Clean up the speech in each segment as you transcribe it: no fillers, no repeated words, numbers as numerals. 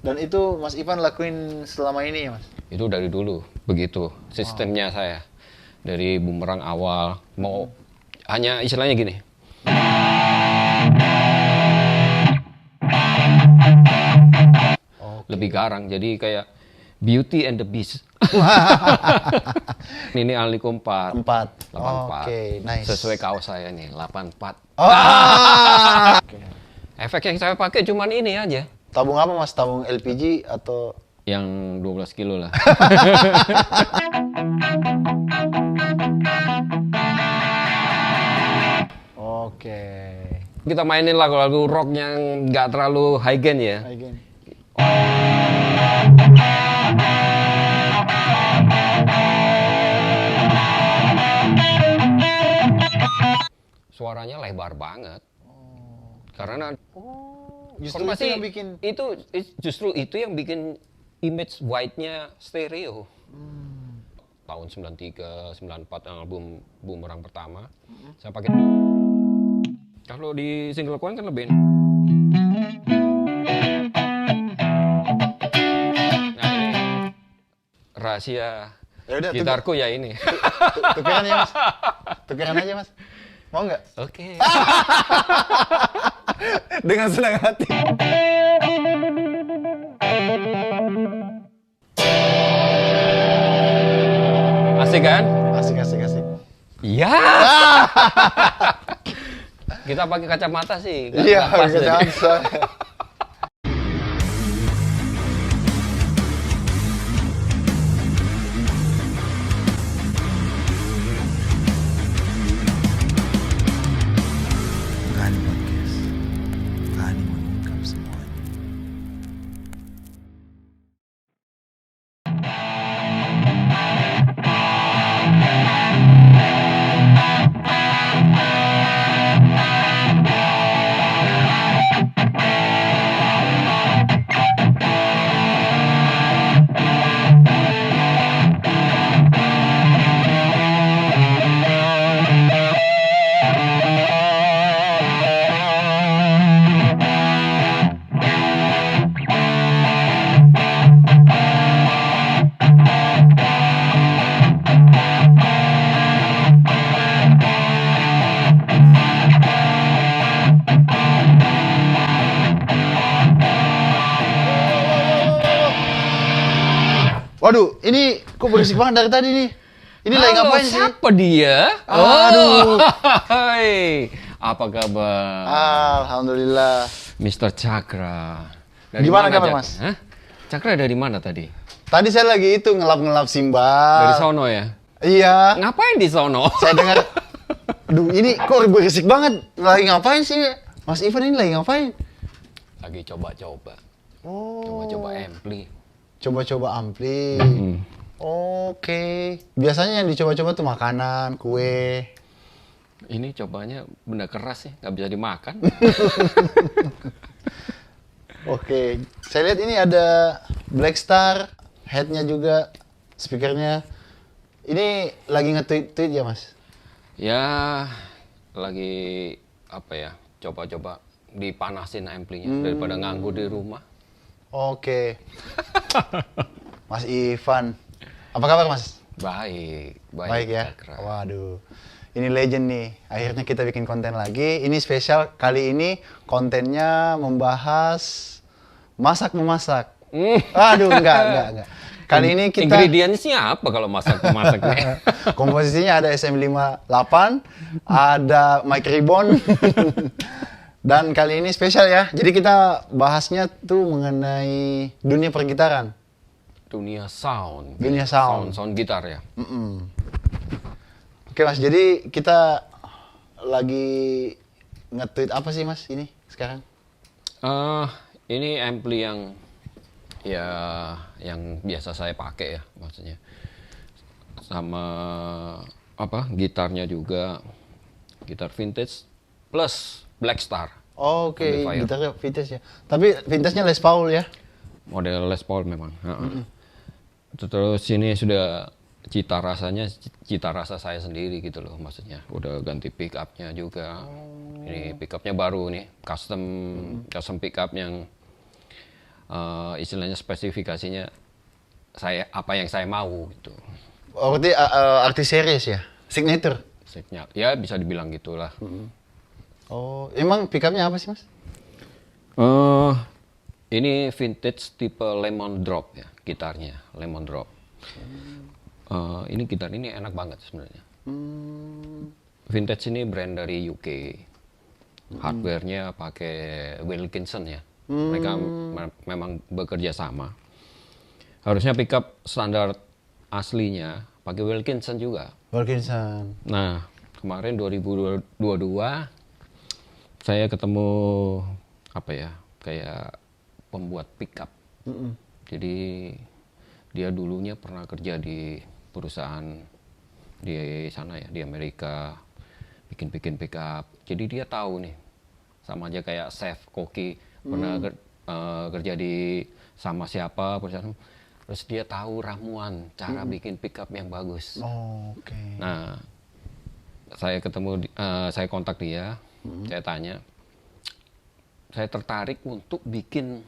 Dan itu Mas Ivan lakuin selama ini ya Mas? Itu dari dulu begitu sistemnya saya. Dari bumerang awal mau hanya istilahnya gini. Lebih garang, jadi kayak Beauty and the Beast. Ini Alnico 4. 4. 84. Oke, nice. Sesuai kaos saya nih, 84. Oke. Efek yang saya pakai cuman ini aja. Tabung apa Mas? Tabung LPG atau? Yang 12 kilo lah. Oke. Kita mainin lagu-lagu rock yang nggak terlalu high gain ya. Again. Suaranya lebar banget. Karena Justru itu formasi yang bikin. justru itu yang bikin image white-nya stereo. Tahun 93, 94 album Bumerang pertama. Saya pakai. Kalau di single coin kan lebih. Nah ini rahasia Ya udah, gitarku ya ini. tukeran ya Mas. Tukeran aja Mas. Mau nggak? Oke. Dengan senang hati. Asik kan? Asik, asik, asik. Iya. Kita pakai kacamata sih. nggak Iya, pas kita jadi. bisa. Gani Podcast. Gani mengungkap semuanya. Waduh, ini kok berisik banget dari tadi nih. Ini lagi Halo, ngapain sih? siapa dia? Aduh. Hai. Apa kabar? Alhamdulillah. Mr. Cakra. Gimana mana, kabar, Cak? Mas? Hah? Cakra dari mana tadi? Tadi saya lagi itu ngelap-ngelap simbal. Dari sono ya? Iya. Ngapain di sono? Saya dengar. Duh, ini kok berisik banget. Lagi ngapain sih? Mas Ivan ini lagi ngapain? Lagi coba-coba. Oh. Coba-coba ampli. Coba-coba ampli. Oke. Biasanya yang dicoba-coba tuh makanan, kue. Ini cobanya benda keras sih, nggak bisa dimakan. Oke. Saya lihat ini ada Black Star, headnya juga, speakernya. Ini lagi nge-tweet ya Mas? Ya, lagi apa ya? Coba-coba dipanasin amplinya daripada nganggur di rumah. Oke. Mas Ivan. Apa kabar Mas? Baik, Baik ya? Cakra. Waduh. Ini legend nih. Akhirnya kita bikin konten lagi. Ini spesial kali ini kontennya membahas masak-memasak. Aduh, enggak. Kali ini kita Ingredientsnya apa kalau masak-masaknya? komposisinya ada SM58, ada Mike Ribbon. Dan kali ini spesial ya. Jadi kita bahasnya tuh mengenai dunia pergitaran. Dunia sound. Dunia sound. Sound gitar ya. Oke Mas, jadi kita lagi nge-tweet apa sih Mas ini sekarang? Ini ampli yang ya yang biasa saya pakai ya, maksudnya. Sama apa? Gitarnya juga gitar vintage plus Black Star. Oke, Amplifier. gitarnya vintage ya. Tapi vintage-nya Les Paul ya? Model Les Paul memang. Terus ini sudah cita rasa saya sendiri gitu loh, maksudnya. Udah ganti pick up-nya juga. Ini pick up-nya baru nih, custom pick up yang istilahnya spesifikasinya apa yang saya mau gitu. Oh, berarti arti series ya? Signature? Ya bisa dibilang gitulah. Oh, emang pickupnya apa sih, Mas? Ini vintage tipe lemon drop ya, gitarnya lemon drop. Ini gitar ini enak banget sebenarnya. Vintage ini brand dari UK. Hardware-nya pakai Wilkinson ya. Mereka memang bekerja sama. Harusnya pickup standar aslinya pakai Wilkinson juga. Wilkinson. Nah, kemarin 2022 saya ketemu kayak pembuat pickup. Jadi dia dulunya pernah kerja di perusahaan di sana ya, di Amerika, bikin pickup. Jadi dia tahu nih, sama aja kayak Chef Koki pernah kerja di sama siapa perusahaan. Terus dia tahu ramuan cara bikin pickup yang bagus. Oh, oke. Nah, saya kontak dia, saya tanya, saya tertarik untuk bikin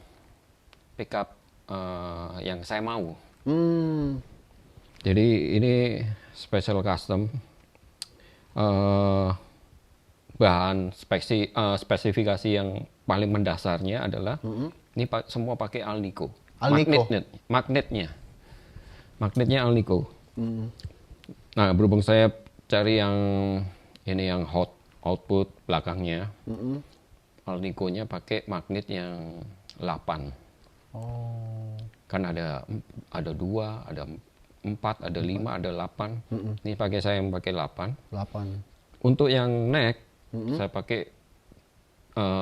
pickup yang saya mau. Jadi ini special custom, bahan spesifikasi yang paling mendasarnya adalah ini semua pakai Alnico. Magnetnya Alnico. Nah, berhubung saya cari yang hot output belakangnya, Alnico-nya pakai magnet yang 8. Oh. Kan ada 2, ada 4, ada 5, ada 8. Ini saya yang pakai 8. 8. Untuk yang neck, saya pakai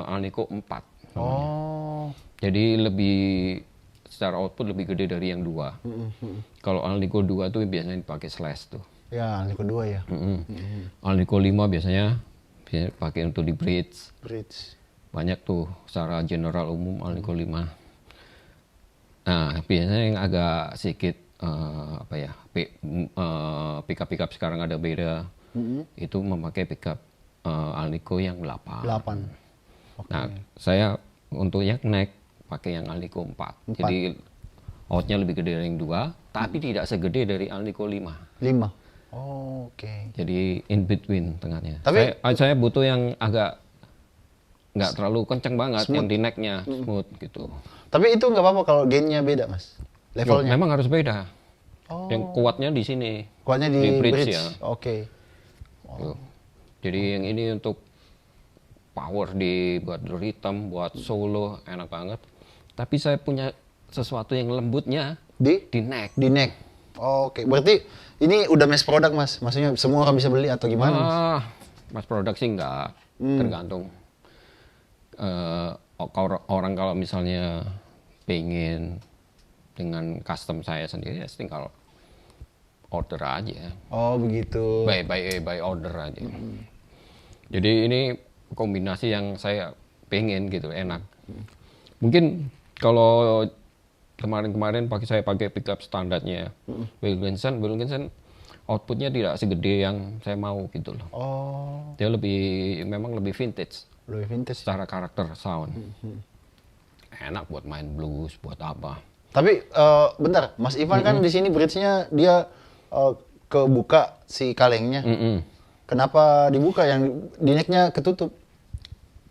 Alnico 4. Oh. Jadi secara output lebih gede dari yang 2. Kalau Alnico 2 tuh biasanya dipakai slash tuh. Ya, Alnico 2 ya. Alnico 5 biasanya pakai untuk di bridge. Banyak tuh secara general umum Alnico 5. Nah, biasanya yang agak sedikit pickup sekarang ada beda. Itu memakai pickup Alnico yang 8. 8. Okay. Nah, saya untuk yang neck pakai yang Alnico 4. Jadi outnya lebih gede dari yang 2, tapi tidak segede dari Alnico 5. 5. Oh, oke. Jadi in between tengahnya. Tapi saya butuh yang agak nggak terlalu kenceng banget, smooth. yang di necknya smooth gitu. Tapi itu nggak apa-apa kalau gainnya beda, Mas? Levelnya? Memang harus beda. Oh. Yang kuatnya di sini. Kuatnya di bridge ya. Oke. Oh. Jadi yang ini untuk power buat rhythm, buat solo enak banget. Tapi saya punya sesuatu yang lembutnya di neck. Di neck. Oh, oke. Berarti ini udah mass product, Mas? Maksudnya semua orang bisa beli atau gimana, Mas? Mass product sih nggak, tergantung. Orang kalau misalnya pengen dengan custom saya sendiri, ya tinggal order aja. Oh, begitu. By order aja. Jadi ini kombinasi yang saya pengen gitu, enak. Mungkin kalau kemarin saya pakai pickup standarnya Wilkinson outputnya tidak segede yang saya mau gitu loh. Oh. Dia memang lebih vintage. Lebih vintage. Secara karakter sound. Enak buat main blues, buat apa. Tapi bentar, Mas Ivan kan di sini bridge-nya dia kebuka si kalengnya. Kenapa dibuka, yang di neck-nya ketutup?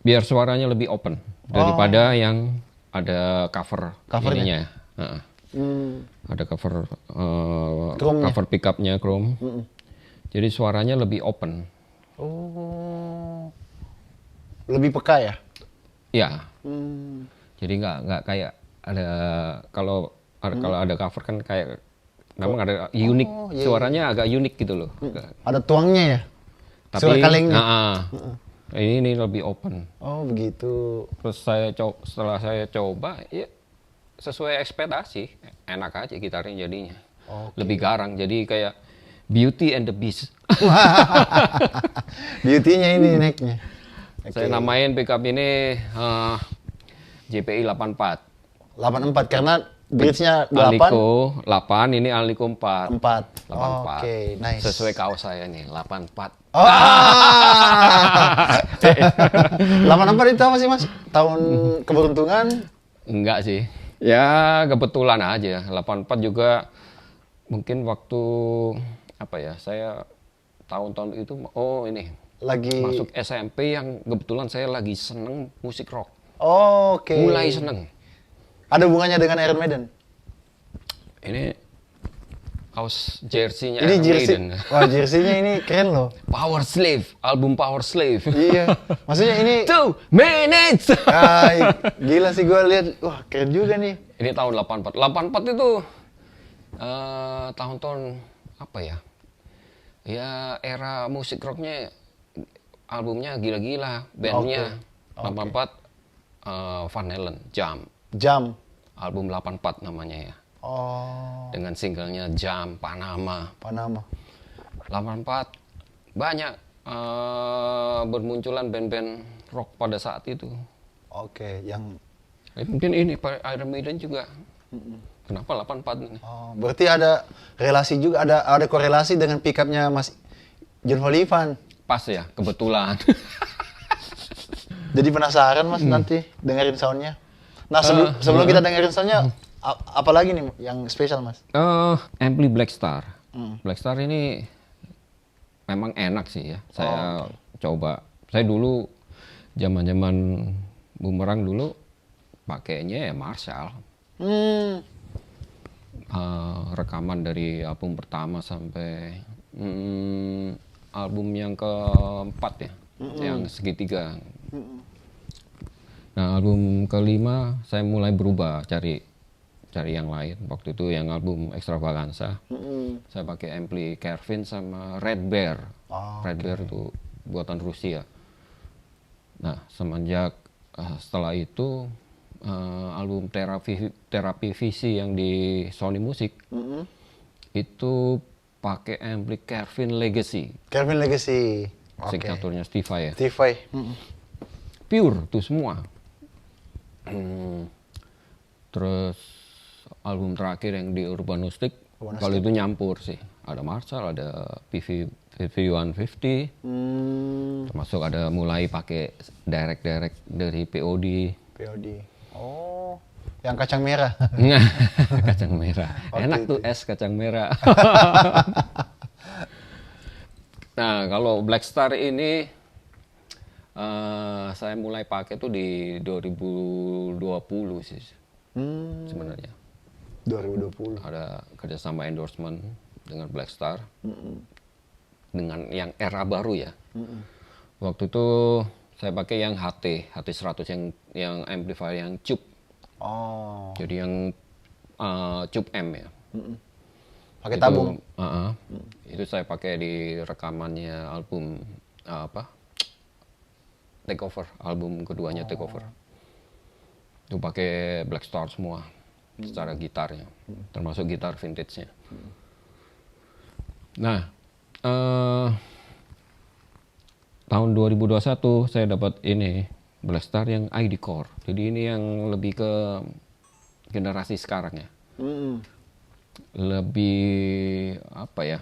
Biar suaranya lebih open daripada yang ada covernya. Ada cover cover pickupnya chrome. Jadi suaranya lebih open. Oh, lebih peka ya? Ya. Jadi nggak kayak ada kalau ada cover kan kayak memang ada unik, suaranya agak unik gitu loh. Ada tuangnya ya? Tapi suara kalengnya. Ini lebih open. Oh, begitu. Terus setelah saya coba, ya sesuai ekspektasi, enak aja gitarnya jadinya. Lebih garang, jadi kayak Beauty and the Beast. Beauty-nya ini neck-nya. Saya namain pickup ini JPI 84. 84 karena bridge-nya 8. Alnico 8, ini Alnico 4. 4. 84. Oke, nice. Sesuai kaos saya nih, 84. Oh. 84 itu apa sih, Mas? Tahun keberuntungan? Enggak sih. Ya kebetulan aja. 84 juga mungkin waktu apa ya? Saya tahun-tahun itu ini Lagi. masuk SMP yang kebetulan saya lagi seneng musik rock. Oh, oke. Mulai seneng. Ada hubungannya dengan Iron Maiden? Ini kaos jersey-nya Ini Iron jersey. Maiden. Wah, jersey-nya ini keren loh. Power Slave, album Power Slave. Iya. Maksudnya ini 2 minutes. gila sih gue lihat. Wah, keren juga nih. Ini tahun 84. 84 itu tahun-tahun apa ya? Ya era musik rocknya, albumnya gila-gila, bandnya. Oke. 84 Van Halen, Jam. Jam. Album 84 namanya ya. Oh, Dengan singlenya Jam, Panama. Panama. 84 banyak bermunculan band-band rock pada saat itu. Oke, yang Mungkin ini Iron Maiden juga. Kenapa 84 ini? berarti ada relasi juga, ada korelasi dengan pickupnya Mas John Holivan. Pas ya, kebetulan. Jadi penasaran Mas nanti dengerin soundnya. Nah, sebelum kita dengerin soundnya, apa lagi nih yang spesial Mas? Ampli Black Star. Black Star ini memang enak sih ya. Saya coba. Saya dulu zaman-zaman Bumerang dulu pakainya ya Marshall. Rekaman dari album pertama sampai album yang keempat ya, yang segitiga. Nah, album kelima saya mulai berubah, cari yang lain. Waktu itu yang album Extravaganza, saya pakai ampli Kervin sama Red Bear. Red Bear itu buatan Rusia. Nah, semenjak setelah itu album terapi visi yang di Sony Music itu pakai ampli Kervin Legacy. Kervin Legacy. Signaturnya Steve Vai ya. Steve Vai. Pure tuh semua. Terus album terakhir yang di Urbanistic, kalau itu nyampur sih. Ada Marshall, ada PV150, termasuk ada mulai pakai direct dari POD. POD. Oh, yang kacang merah. Kacang merah. Enak tuh es kacang merah. Nah, kalau Black Star ini saya mulai pakai tuh di 2020 sih sebenarnya. 2020. Ada kerjasama endorsement dengan Black Star dengan yang era baru ya. Waktu itu saya pakai yang HT 100 yang amplifier yang Cube. Oh. Jadi yang Cube M ya. Pakai tabung. Itu saya pakai di rekamannya album Takeover, album keduanya Takeover. Itu pakai Black Star semua secara gitarnya, termasuk gitar vintage-nya. Nah, tahun 2021 saya dapat ini Black Star yang ID Core. Jadi ini yang lebih ke generasi sekarang ya. Lebih apa ya?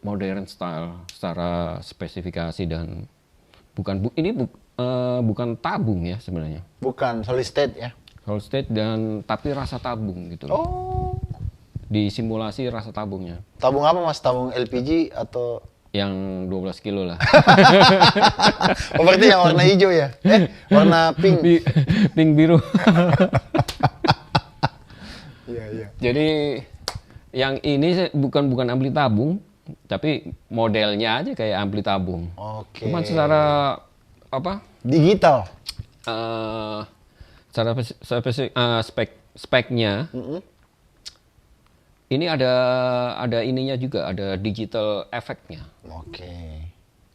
Modern style secara spesifikasi dan bukan tabung ya sebenarnya. Bukan solid state ya. Solid state tapi rasa tabung gitu. Oh. Disimulasi rasa tabungnya. Tabung apa Mas? Tabung LPG atau yang 12 kilo lah. Oh, berarti yang warna hijau ya? Warna pink. Pink biru. Iya. Jadi yang ini bukan ampli tabung, tapi modelnya aja kayak ampli tabung. Oke. Cuman secara apa? Digital. Secara speknya. Ini ada ininya juga, ada digital efeknya. Oke.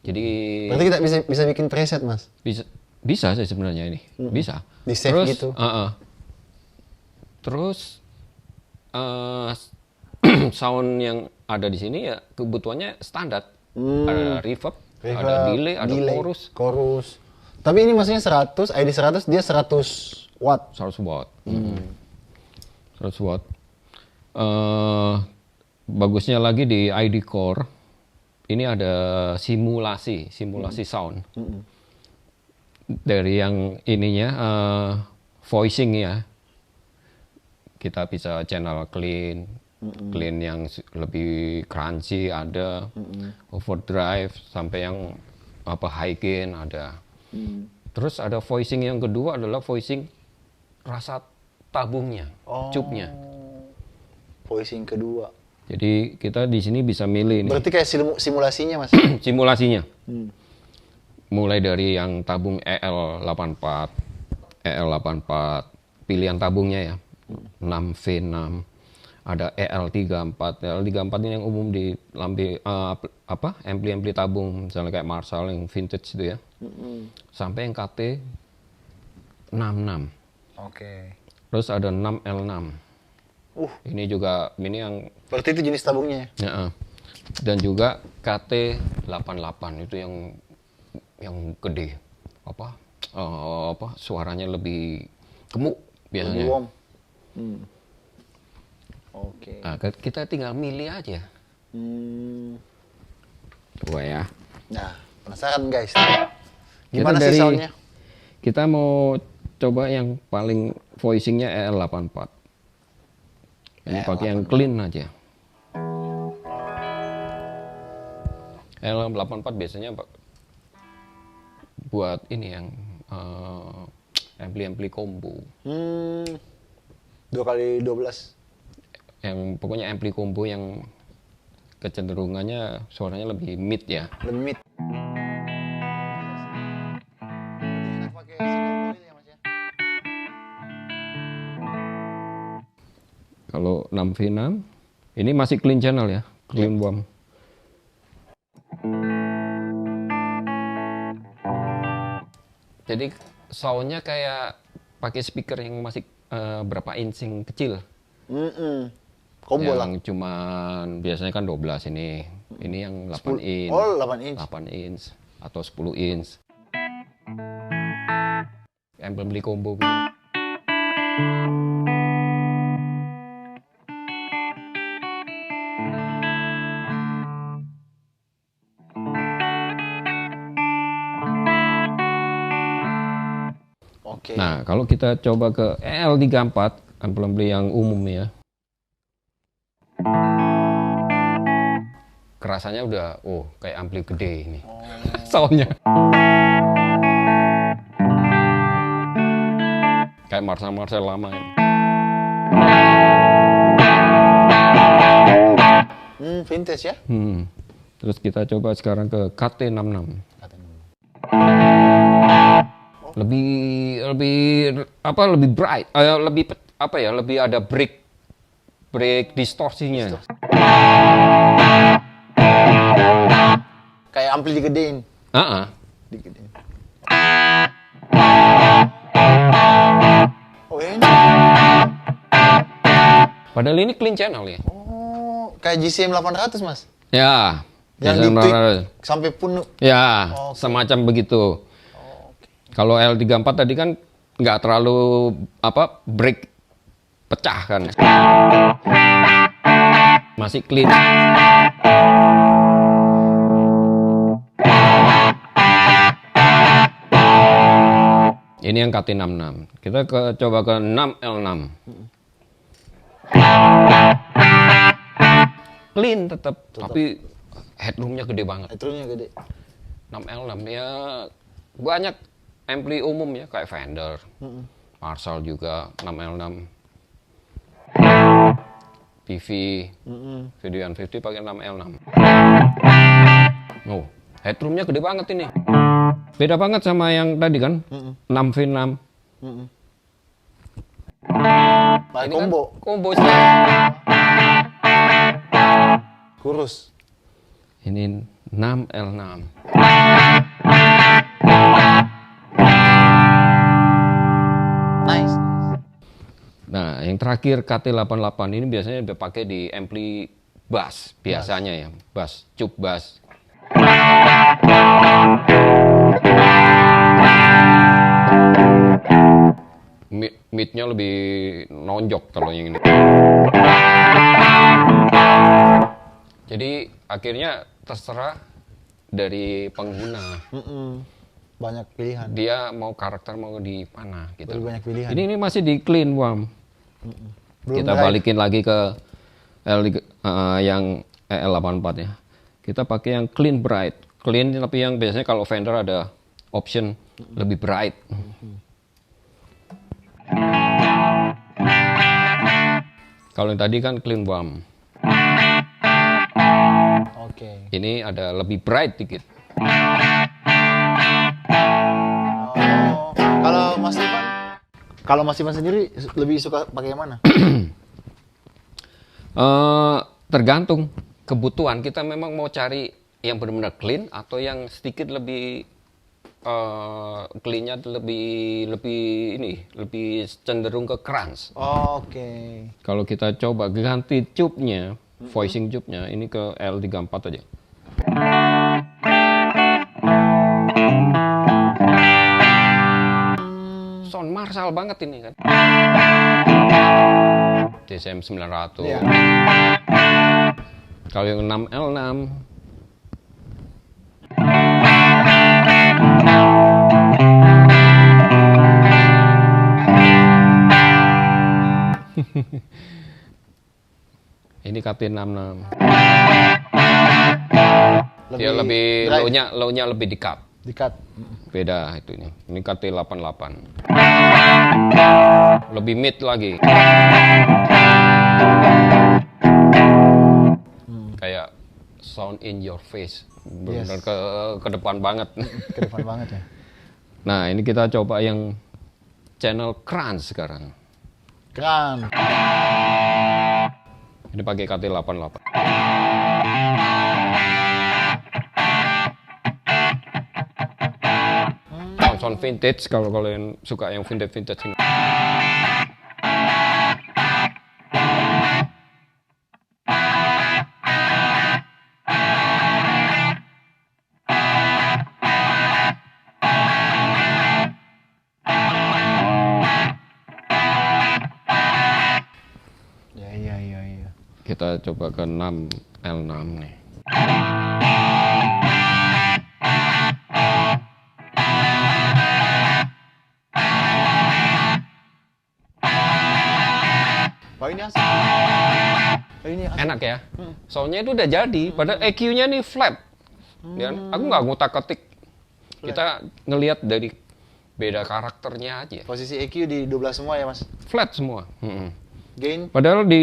Jadi berarti kita bisa bikin preset, Mas? Bisa sih sebenarnya ini. Bisa. Di save terus, gitu. Terus sound yang ada di sini ya kebutuhannya standar. Ada reverb, ada delay, ada chorus. Tapi ini maksudnya 100, ID 100 dia 100 watt. 100 watt. 100 watt. Bagusnya lagi di ID Core ini ada simulasi sound dari yang ininya voicing ya, kita bisa channel clean, clean yang lebih crunchy ada, overdrive sampai yang apa high gain ada. Terus ada voicing yang kedua adalah voicing rasa tabungnya, cupnya. Voicing kedua. Jadi kita di sini bisa milih nih. Berarti kayak simulasinya Mas. Simulasinya. Mulai dari yang tabung EL84, pilihan tabungnya ya, 6V6, ada EL34. EL34 ini yang umum di ampli-ampli tabung, misalnya kayak Marshall yang vintage itu ya. Sampai yang KT66. Oke. Terus ada 6L6. Ini juga yang Berarti itu jenis tabungnya ya? ya, dan juga KT88 itu yang gede, suaranya lebih gemuk biasanya. Lebih warm. Oke. Nah, kita tinggal milih aja. Coba ya. Nah, penasaran guys. Kita Gimana sih soundnya? Kita mau coba yang paling voicingnya EL84. Ini pakai yang clean aja. EL84 biasanya buat ini yang ampli-ampli combo. 2x12. Yang pokoknya ampli combo yang kecenderungannya suaranya lebih mid ya. Lebih mid. Enak pakai single coil ya Mas ya? Kalau 6V6 ini masih clean channel ya, clean warm. Jadi soundnya kayak pakai speaker yang masih berapa inching kecil. Combo lah. Yang cuman biasanya kan 12 ini. Ini yang 8 inch. Oh, 8 inch. 8 inch atau 10 inch. Emblem beli combo. Oke. Nah, kalau kita coba ke EL34, amplem beli yang umum ya. Kerasannya udah, kayak ampli gede ini. Soundnya. Kayak Marshall lama ini. Vintage ya? Terus kita coba sekarang ke KT66. Lebih bright, lebih ada break distorsinya. Kayak ampli digedein. Digedein. Oh ini. Padahal ini clean channel ya. Oh, kayak GCM 800 Mas. Ya. Yang biasanya di sampai penuh. Ya, semacam begitu. Kalau L34 tadi kan nggak terlalu break pecah kan. Masih clean. Ini yang KT66. Kita coba ke 6L6. Clean tetap, tapi headroomnya gede banget. Headroomnya gede. 6L6 ya banyak ampli umum ya kayak Fender, Marshall juga 6L6, PV, Video 50 pakai 6L6. Oh, headroomnya gede banget ini. Beda banget sama yang tadi kan, 6V6. Pakai combo. Kan combo sih. Kurus. Ini 6L6. Nice. Nah, yang terakhir KT88 ini biasanya dipakai di ampli bass biasanya ya, bass, cup bass. Mid-nya lebih nonjok kalau yang ini. Jadi akhirnya terserah dari pengguna. Banyak pilihan. Dia mau karakter mau di mana gitu. Lebih banyak pilihan. Ini masih di clean warm. Kita drive. balikin lagi ke yang EL84 ya. Kita pakai yang clean bright. Clean tapi yang biasanya kalau Fender ada option lebih bright. Kalau yang tadi kan clean warm. Oke. Ini ada lebih bright dikit. Oh, kalau Mas Ivan sendiri lebih suka pakai yang mana? Tergantung kebutuhan. Kita memang mau cari yang benar-benar clean atau yang sedikit lebih clean-nya lebih cenderung ke crunch. Oke. Kalau kita coba ganti tube-nya, voicing tube-nya ini ke L34 aja. Sound Marshall banget ini kan. DCM 900. Iya. Kalau yang 6L6 ini KT66. Dia lebih drive. low-nya lebih di-cut. Di-cut. Beda itu ini. Ini KT88. Lebih mid lagi. Kayak sound in your face. Benar ke depan banget. Ke depan banget ya. Nah, ini kita coba yang channel crunch sekarang. Keren. Ini pakai KT88. Sound vintage kalau kalian suka yang vintage ini. Iya. Kita coba ke 6L6 nih. Oh ini asik. Oh, ini asik. Enak ya. Soundnya itu udah jadi. Padahal EQ-nya nih flat. Ya, aku nggak ngutak-ketik. Kita ngelihat dari beda karakternya aja. Posisi EQ di 12 semua ya Mas. Flat semua. Gain. Padahal di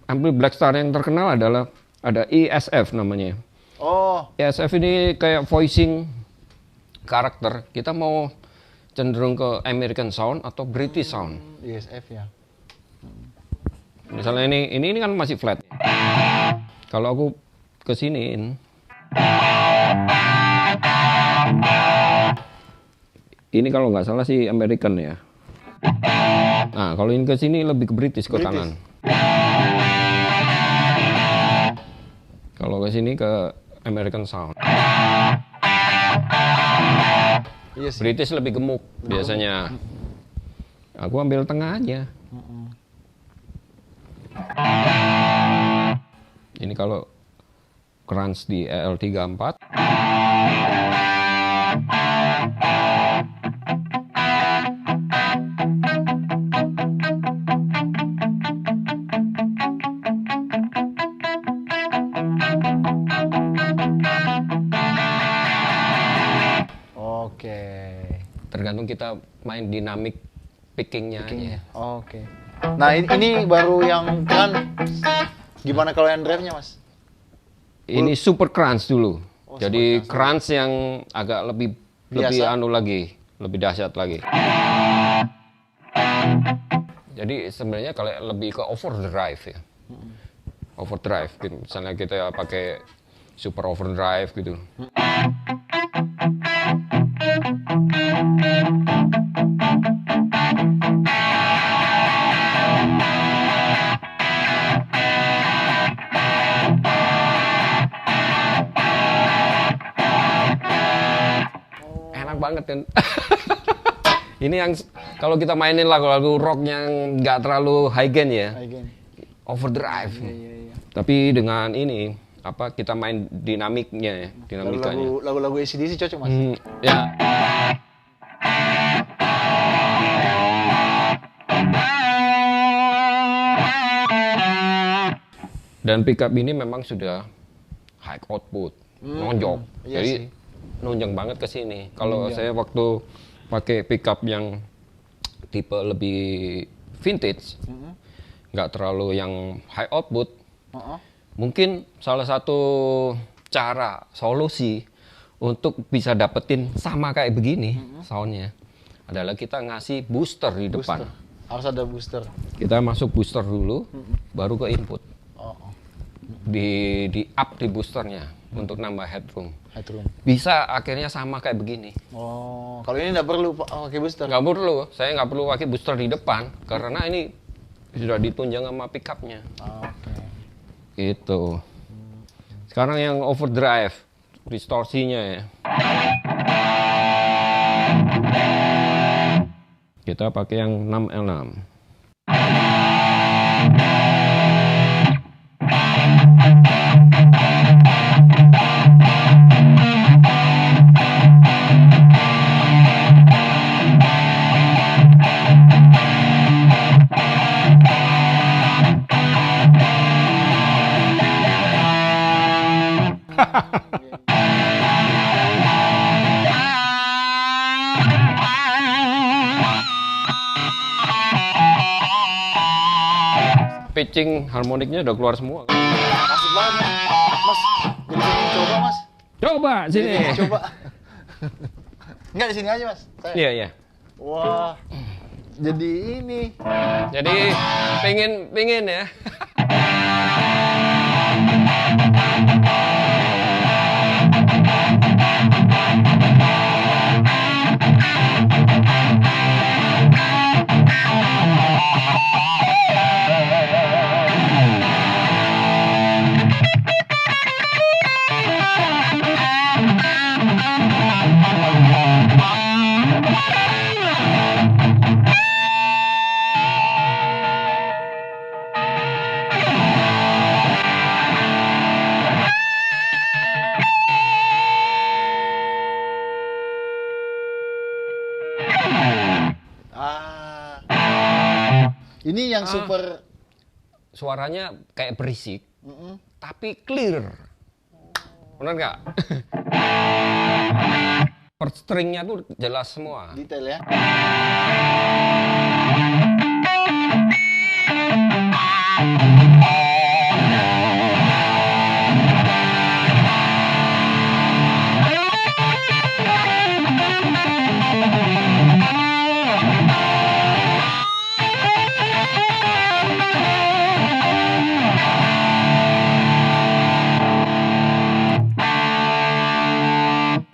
ampli Blackstar yang terkenal adalah ada ESF namanya. Oh, ESF ini kayak voicing karakter. Kita mau cenderung ke American Sound atau British Sound. ISF ya. Misalnya ini kan masih flat. Kalau aku kesiniin, ini kalau nggak salah sih American ya. Nah, kalau ini ke sini lebih ke British ke kanan. Kalau ke sini ke American Sound. Iya sih. British lebih gemuk biasanya. Aku ambil tengah aja. Ini kalau crunch di EL34. Oke. Tergantung kita main dinamik pickingnya aja. Pickingnya. Oke. Nah ini baru yang kan. Gimana kalau yang drive-nya Mas? Ini super crunch dulu. Oh, Jadi super crunch yang agak lebih Biasa. anu lagi, lebih dahsyat lagi. Jadi sebenarnya kalau lebih ke overdrive ya. Overdrive gitu. Misalnya kita pakai super overdrive gitu. Enak banget kan. Ini yang kalau kita mainin lagu-lagu rock yang nggak terlalu high gain ya, Again. overdrive. Iya. Tapi dengan ini apa kita main dinamiknya ya, dinamikanya. Lagu-lagu AC/DC cocok Mas. Ya. Dan pickup ini memang sudah high output, nonjok. Iya Jadi sih. nunjang banget ke sini. Kalau saya waktu pakai pickup yang tipe lebih vintage, nggak terlalu yang high output, mungkin salah satu cara solusi untuk bisa dapetin sama kayak begini soundnya adalah kita ngasih booster di depan. Harus ada booster. Kita masuk booster dulu, baru ke input. Oh. Di up di boosternya untuk nambah headroom. Headroom. Bisa akhirnya sama kayak begini. Oh, kalau ini nggak perlu pakai booster. Nggak perlu, saya nggak perlu pakai booster di depan karena ini sudah ditunjang sama pickupnya. Oke. Gitu. Sekarang yang overdrive, distorsinya ya. Kita pakai yang 6L6. Pitching harmoniknya udah keluar semua. Asik banget, Mas. Jadi pengen coba, Mas. Coba sini. Jadi coba. Enggak di sini aja, Mas. Saya. Iya, iya. Wah. Jadi ini. Jadi pengen ya. Ini yang super. Suaranya kayak berisik, tapi clear. Benar nggak? Per stringnya tuh jelas semua. Detail ya.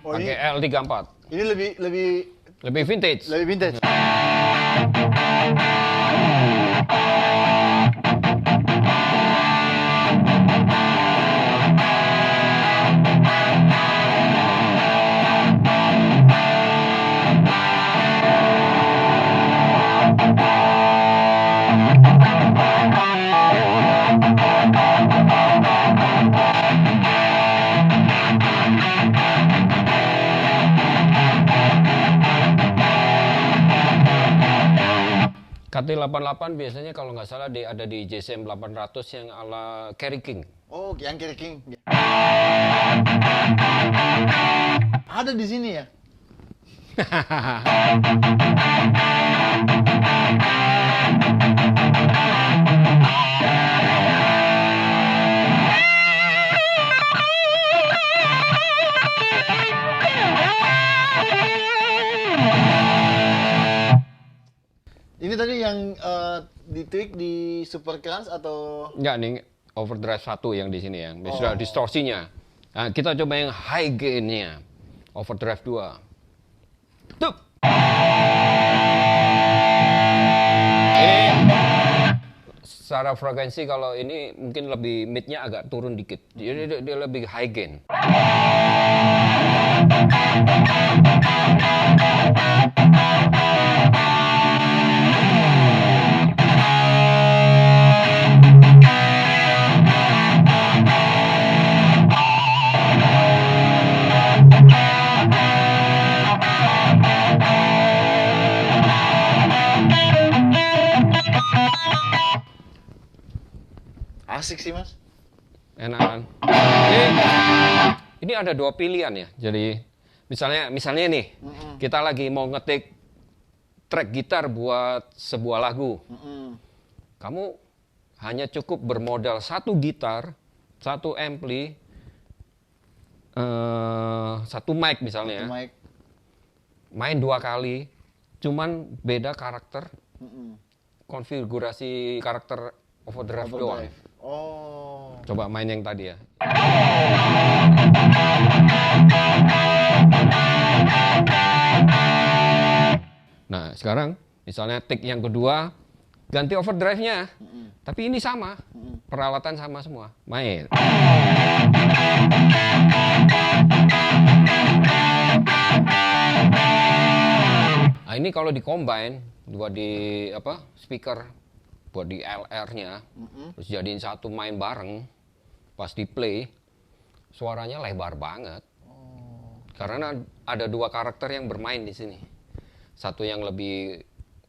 Oh, Pakai L34. ini Lebih vintage. lebih vintage. KT88 biasanya kalau nggak salah ada di JCM 800 yang ala Kerry King. Oh, yang Kerry King. Ada di sini ya? Ini tadi yang di-tweak di Super Crunch atau Nggak nih, overdrive 1 yang di sini yang sudah distorsinya. Nah, kita coba yang high gain-nya. Overdrive 2. Tuh. Ini secara frekuensi kalau ini mungkin lebih mid-nya agak turun dikit. Jadi dia lebih high gain. asik sih, Mas? enak kan? Ini ada dua pilihan ya. Jadi misalnya nih, kita lagi mau ngetik track gitar buat sebuah lagu. Kamu hanya cukup bermodal satu gitar, satu ampli, satu mic misalnya. Satu mic. Main 2 kali, cuman beda karakter, konfigurasi karakter overdrive doang. Oh. Coba main yang tadi ya. Nah, sekarang misalnya take yang kedua, ganti overdrive-nya. Tapi ini sama, peralatan sama semua. Main. Nah, ini kalau di combine, buat di speaker, buat di LR-nya, terus jadiin satu main bareng, pas di play, suaranya lebar banget. Karena ada dua karakter yang bermain di sini. Satu yang lebih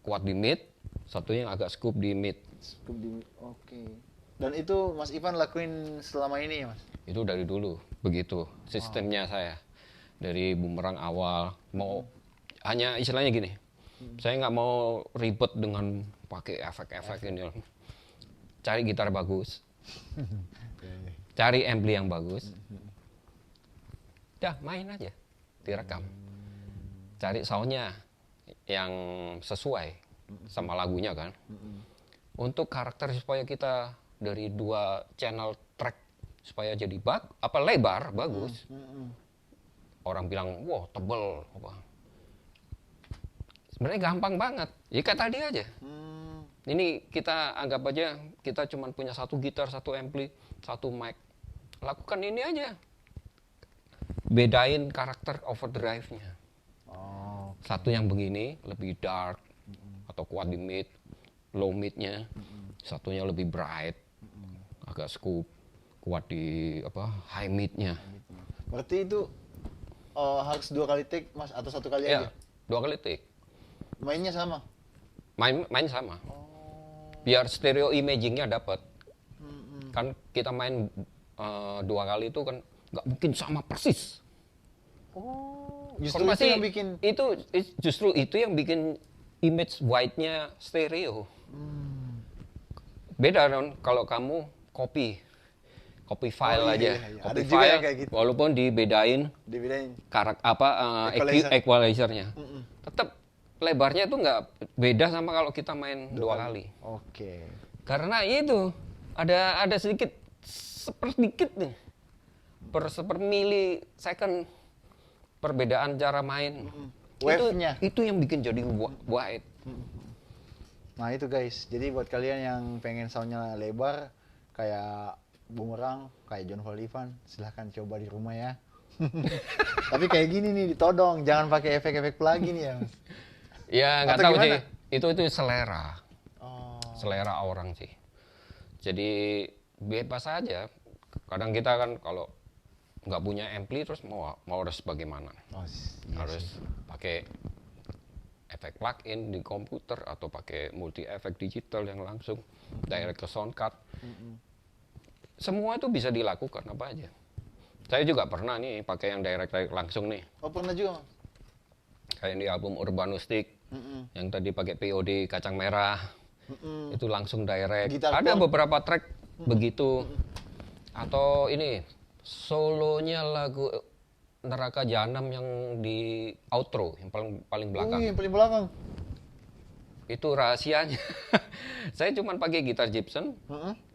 kuat di mid, satu yang agak scoop di mid. Oke. Dan itu Mas Ivan lakuin selama ini ya Mas? Itu dari dulu, begitu sistemnya saya. Dari bumerang awal, mau hanya istilahnya gini, saya nggak mau ribet dengan pakai efek-efek ini. Cari gitar bagus, cari ampli yang bagus, dah main aja, direkam. Cari soundnya yang sesuai sama lagunya kan. Untuk karakter supaya kita dari 2 channel track supaya jadi lebar bagus. Orang bilang, wah tebel apa. Sebenarnya gampang banget. Ya kayak tadi aja. Ini kita anggap aja kita cuma punya satu gitar, satu ampli, satu mic. Lakukan ini aja. Bedain karakter overdrive-nya. Satu yang begini lebih dark atau kuat di mid, low mid-nya. Satunya lebih bright, agak scoop, kuat di high mid-nya. Berarti itu harus 2 kali take Mas atau 1 kali aja? 2 kali take. Mainnya sama? Main sama. Biar stereo imaging-nya dapat. Kan kita main 2 kali itu kan nggak mungkin sama persis. Justru itu yang bikin justru itu yang bikin image white-nya stereo. Beda dong kalau kamu copy file aja. Iya. Copy Ada juga file yang kayak gitu. walaupun dibedain equalizer-nya. Tetap lebarnya itu nggak beda sama kalau kita main 2 kali. Oke. Karena itu ada sedikit sepersedikit nih per millisecond perbedaan cara main. Wave-nya. Itu yang bikin jadi white. Nah itu guys, jadi buat kalian yang pengen soundnya lebar kayak bumerang, kayak John Ivan, silahkan coba di rumah ya. Tapi kayak gini nih ditodong, jangan pakai efek-efek plugin ya Mas. Ya nggak Atau tahu gimana? sih, itu selera, selera orang sih. Jadi bebas aja. Kadang kita kan kalau nggak punya ampli terus mau harus bagaimana? Harus pakai efek plug-in di komputer atau pakai multi efek digital yang langsung direct ke sound card. Semua itu bisa dilakukan apa aja. Saya juga pernah nih pakai yang direct langsung nih. Oh pernah juga Mas? Kayak di album Urbanustic yang tadi pakai POD kacang merah. Itu langsung direct. Gitar Ada chord. beberapa track begitu. Atau ini solonya lagu Neraka Jahanam yang di outro yang paling belakang. Yang paling belakang. Itu rahasianya. Saya cuma pakai gitar Gibson,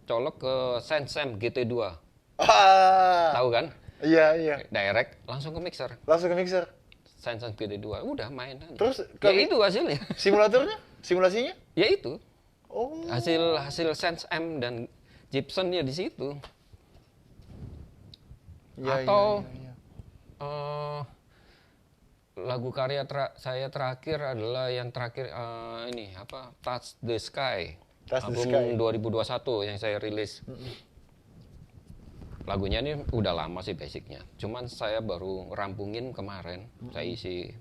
colok ke Sensem GT2. Tahu kan? Iya. Direct langsung ke mixer. Langsung ke mixer. Sensem GT2. Udah main aja. Terus ya itu hasilnya. simulatornya? Simulasinya? Ya itu. Oh. Hasil Sensem dan Gibson ya di situ. Iya, Atau iya. lagu karya saya terakhir adalah yang terakhir Touch the Sky. Touch the album Sky. 2021 yang saya rilis. Lagunya ini udah lama sih basicnya. Cuman saya baru rampungin kemarin. Saya isi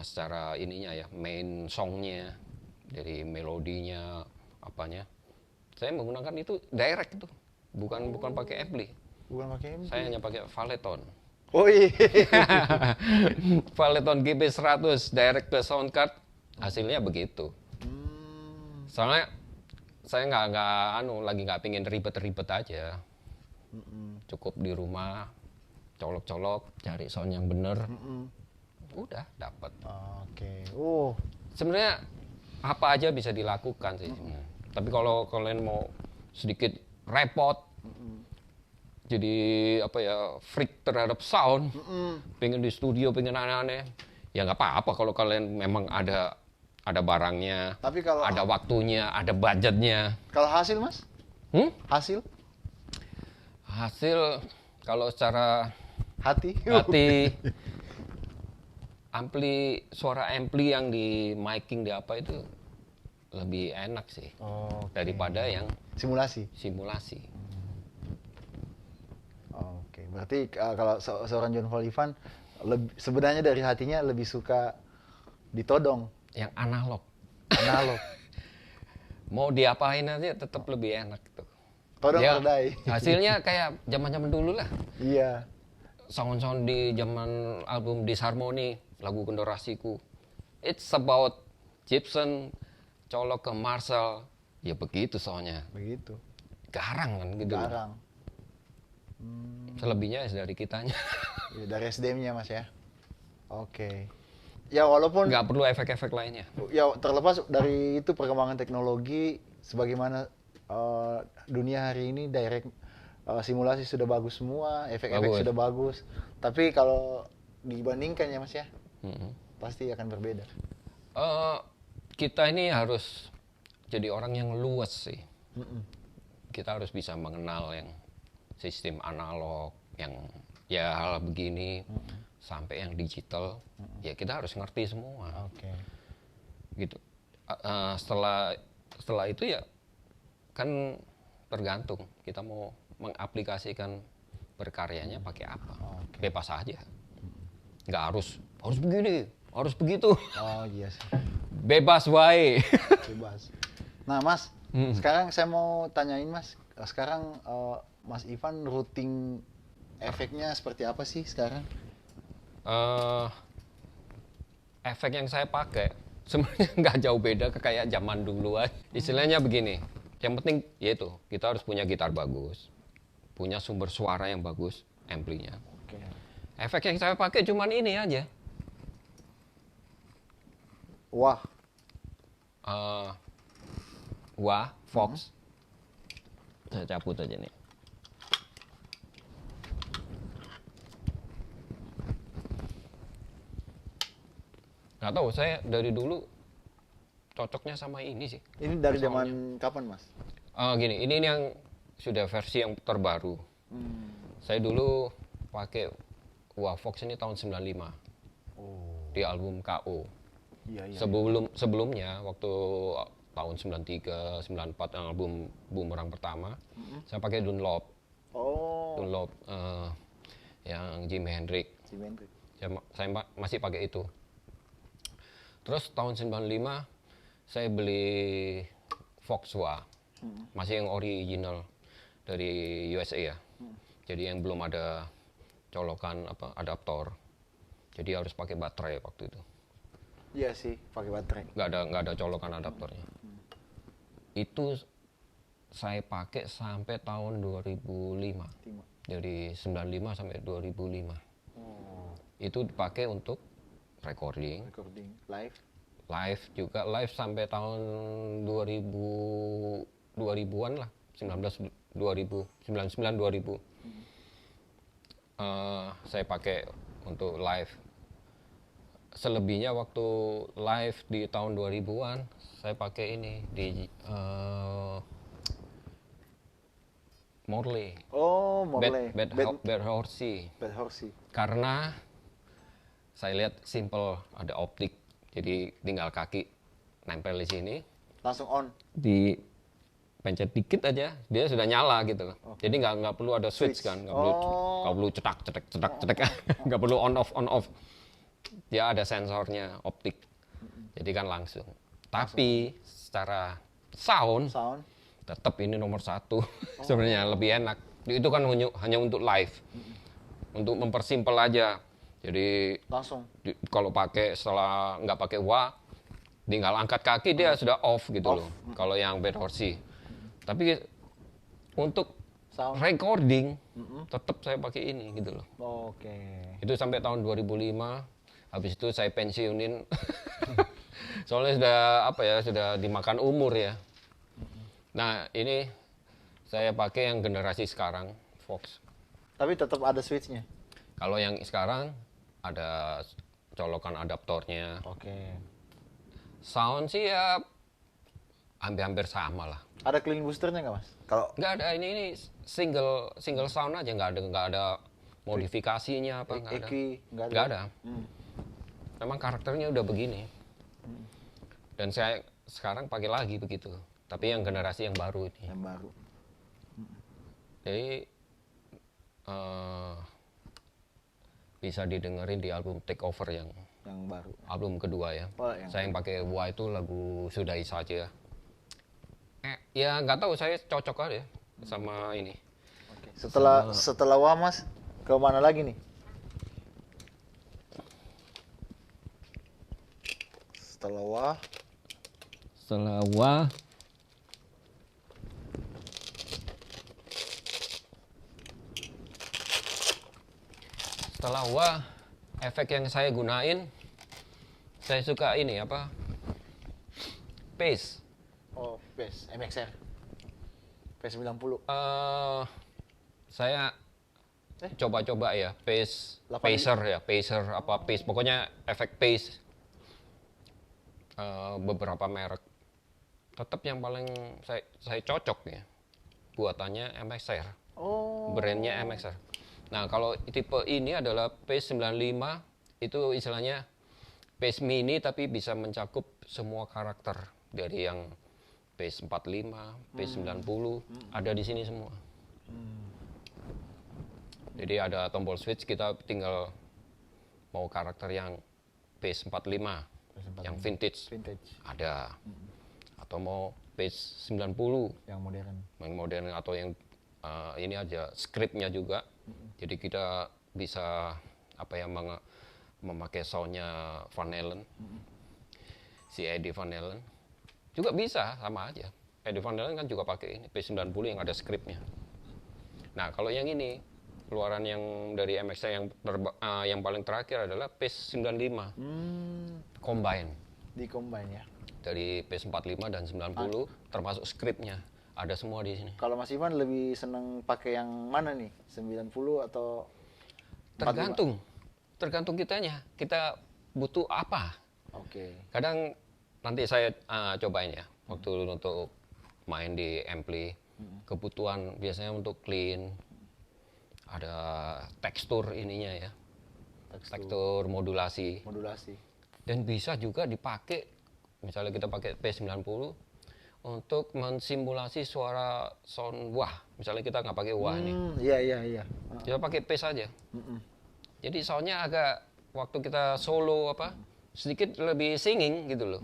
secara ininya ya, main songnya, dari melodinya, apanya. Saya menggunakan itu direct itu bukan pakai ampli. Bukan pakai MP. Saya hanya pakai Valeton. Oh iya. Valeton GB100 direct ke sound card, hasilnya begitu. Soalnya saya lagi nggak pingin ribet-ribet aja. Cukup di rumah, colok-colok, cari sound yang bener, udah dapat. Oke. Sebenarnya apa aja bisa dilakukan sih. Tapi kalau kalian mau sedikit repot, jadi apa ya, freak terhadap sound, pengen di studio, pengen aneh-aneh, ya nggak apa-apa kalau kalian memang ada barangnya, Tapi kalau ada waktunya, ada budgetnya. Kalau hasil Mas? Hasil? Hasil kalau secara Hati? suara ampli yang di miking di apa itu lebih enak sih daripada yang Simulasi? simulasi. Oke, berarti kalau seorang John Paul Ivan sebenarnya dari hatinya lebih suka ditodong, Yang analog. analog. Mau diapain aja tetap lebih enak tuh. Todong Ya, terdai. hasilnya kayak zaman-zaman dulu lah. Iya. Sound-sound di zaman album Disharmony, lagu Generasiku. It's about Gibson, colok ke Marshall. Ya begitu soalnya. Begitu. Garang kan gitu. Garang. Selebihnya dari kitanya. Ya, dari SDM-nya Mas ya. Oke. Ya walaupun Nggak perlu efek-efek lainnya. ya terlepas dari itu perkembangan teknologi sebagaimana dunia hari ini direct simulasi sudah bagus semua, efek-efek Bagus. sudah bagus. Tapi kalau dibandingkan ya Mas ya, Mm-mm. pasti akan berbeda. Kita ini harus jadi orang yang luas sih. Kita harus bisa mengenal yang sistem analog, yang ya hal begini, sampai yang digital. Ya kita harus ngerti semua. Oke. Gitu. Setelah itu ya kan tergantung kita mau mengaplikasikan berkaryanya pakai apa. Bebas aja. Nggak harus begini, harus begitu. Oh iya sih. Bebas wae. Bebas. Nah Mas, sekarang saya mau tanyain Mas, sekarang Mas Ivan routing efeknya seperti apa sih sekarang? Efek yang saya pakai sebenarnya nggak jauh beda ke kayak zaman dulu aja. Istilahnya begini, yang penting yaitu kita harus punya gitar bagus, punya sumber suara yang bagus, amplinya. Oke. Efek yang saya pakai cuman ini aja. Wah, Wah, Fox. Saya cabut aja nih. Nggak tahu, saya dari dulu cocoknya sama ini sih. ini dari zaman kapan Mas? Gini, ini yang sudah versi yang terbaru. Saya dulu pakai Wah Fox ini tahun 95 di album KO. Iya. Sebelumnya waktu tahun 93, 94 album Boomerang pertama, saya pakai Dunlop. Oh. Dunlop yang Jimi Hendrix. Saya masih pakai itu. Terus tahun 95 saya beli Fox Wah. Masih yang original dari USA ya. Jadi yang belum ada colokan adaptor. Jadi harus pakai baterai waktu itu. Iya sih, pakai baterai. Nggak ada colokan adaptornya. Itu saya pakai sampai tahun 2005. Dari 95 sampai 2005. Itu dipakai untuk recording live juga, live sampai tahun 2000-an lah, 99 2000. Saya pakai untuk live. Selebihnya waktu live di tahun 2000-an saya pakai ini di Morley. Oh, Morley. Bad Horsey. Bad Horsey. Karena saya lihat simple, ada optik, jadi tinggal kaki nempel di sini, Langsung on. di pencet dikit aja dia sudah nyala gitu loh. Jadi nggak perlu ada switch kan, nggak perlu cetak nggak perlu on off. Dia ada sensornya optik, jadi kan langsung. Tapi secara sound tetap ini nomor satu. Sebenarnya lebih enak. Itu kan hanya untuk live, untuk mempersimpel aja. Jadi Langsung. kalau pakai setelah nggak pakai wah, tinggal angkat kaki dia sudah off gitu loh. Kalau yang bed horsey. Tapi untuk Sound. recording tetap saya pakai ini gitu loh. Oke. Itu sampai tahun 2005. Habis itu saya pensiunin. Soalnya sudah sudah dimakan umur ya. Nah, ini saya pakai yang generasi sekarang, Fox. Tapi tetap ada switchnya. Kalau yang sekarang ada colokan adaptornya. Oke. Sound sih ya hampir-hampir sama lah. Ada clean boosternya nggak mas? Kalau Nggak ada, ini single sound aja, nggak ada modifikasinya apa, nggak ada. EQ nggak ada. Nggak ada. Memang karakternya udah begini. Dan saya sekarang pakai lagi begitu. Tapi yang generasi yang baru ini. Yang baru. Jadi bisa didengerin di album Take Over yang baru. album kedua ya. Oh, yang saya yang pakai wah itu lagu Sudahi Saja. Ya nggak tahu, saya cocok aja sama ini. Oke. Setelah wah mas, ke mana lagi nih? Setelah wah, Setelah wah, efek yang saya gunain, saya suka ini apa? Pace. oh bass, MXR, P90. Saya coba-coba ya, pacer apa pace, pokoknya efek pace. Beberapa merek. Tetap yang paling saya cocok ya, buatannya MXR. Oh. Brandnya MXR. Nah, kalau tipe ini adalah P95, itu istilahnya pace mini tapi bisa mencakup semua karakter. Dari yang P45, P90, ada di sini semua. Jadi ada tombol switch, kita tinggal mau karakter yang P45, yang vintage, ada. Atau mau P90, Yang modern. atau yang ini aja, scriptnya juga. Jadi kita bisa memakai soundnya Van Halen, si Eddie Van Halen. Juga bisa, sama aja. Eddie Van Halen kan juga pakai ini, P90 yang ada scriptnya. Nah, kalau yang ini, keluaran yang dari MXR yang paling terakhir adalah P95. Combine. Di combine ya. Dari P45 dan 90, termasuk scriptnya. Ada semua di sini. Kalau Mas Ivan lebih seneng pakai yang mana nih? 90 atau 45? Tergantung kitanya. Kita butuh apa. Oke. Kadang nanti saya cobain ya, waktu untuk main di ampli. Kebutuhan biasanya untuk clean, ada tekstur ininya ya, tekstur modulasi. Dan bisa juga dipakai, misalnya kita pakai P90 untuk mensimulasi suara sound wah. Misalnya kita nggak pakai wah nih, Iya. kita pakai P saja. Jadi soundnya agak, waktu kita solo sedikit lebih singing gitu loh,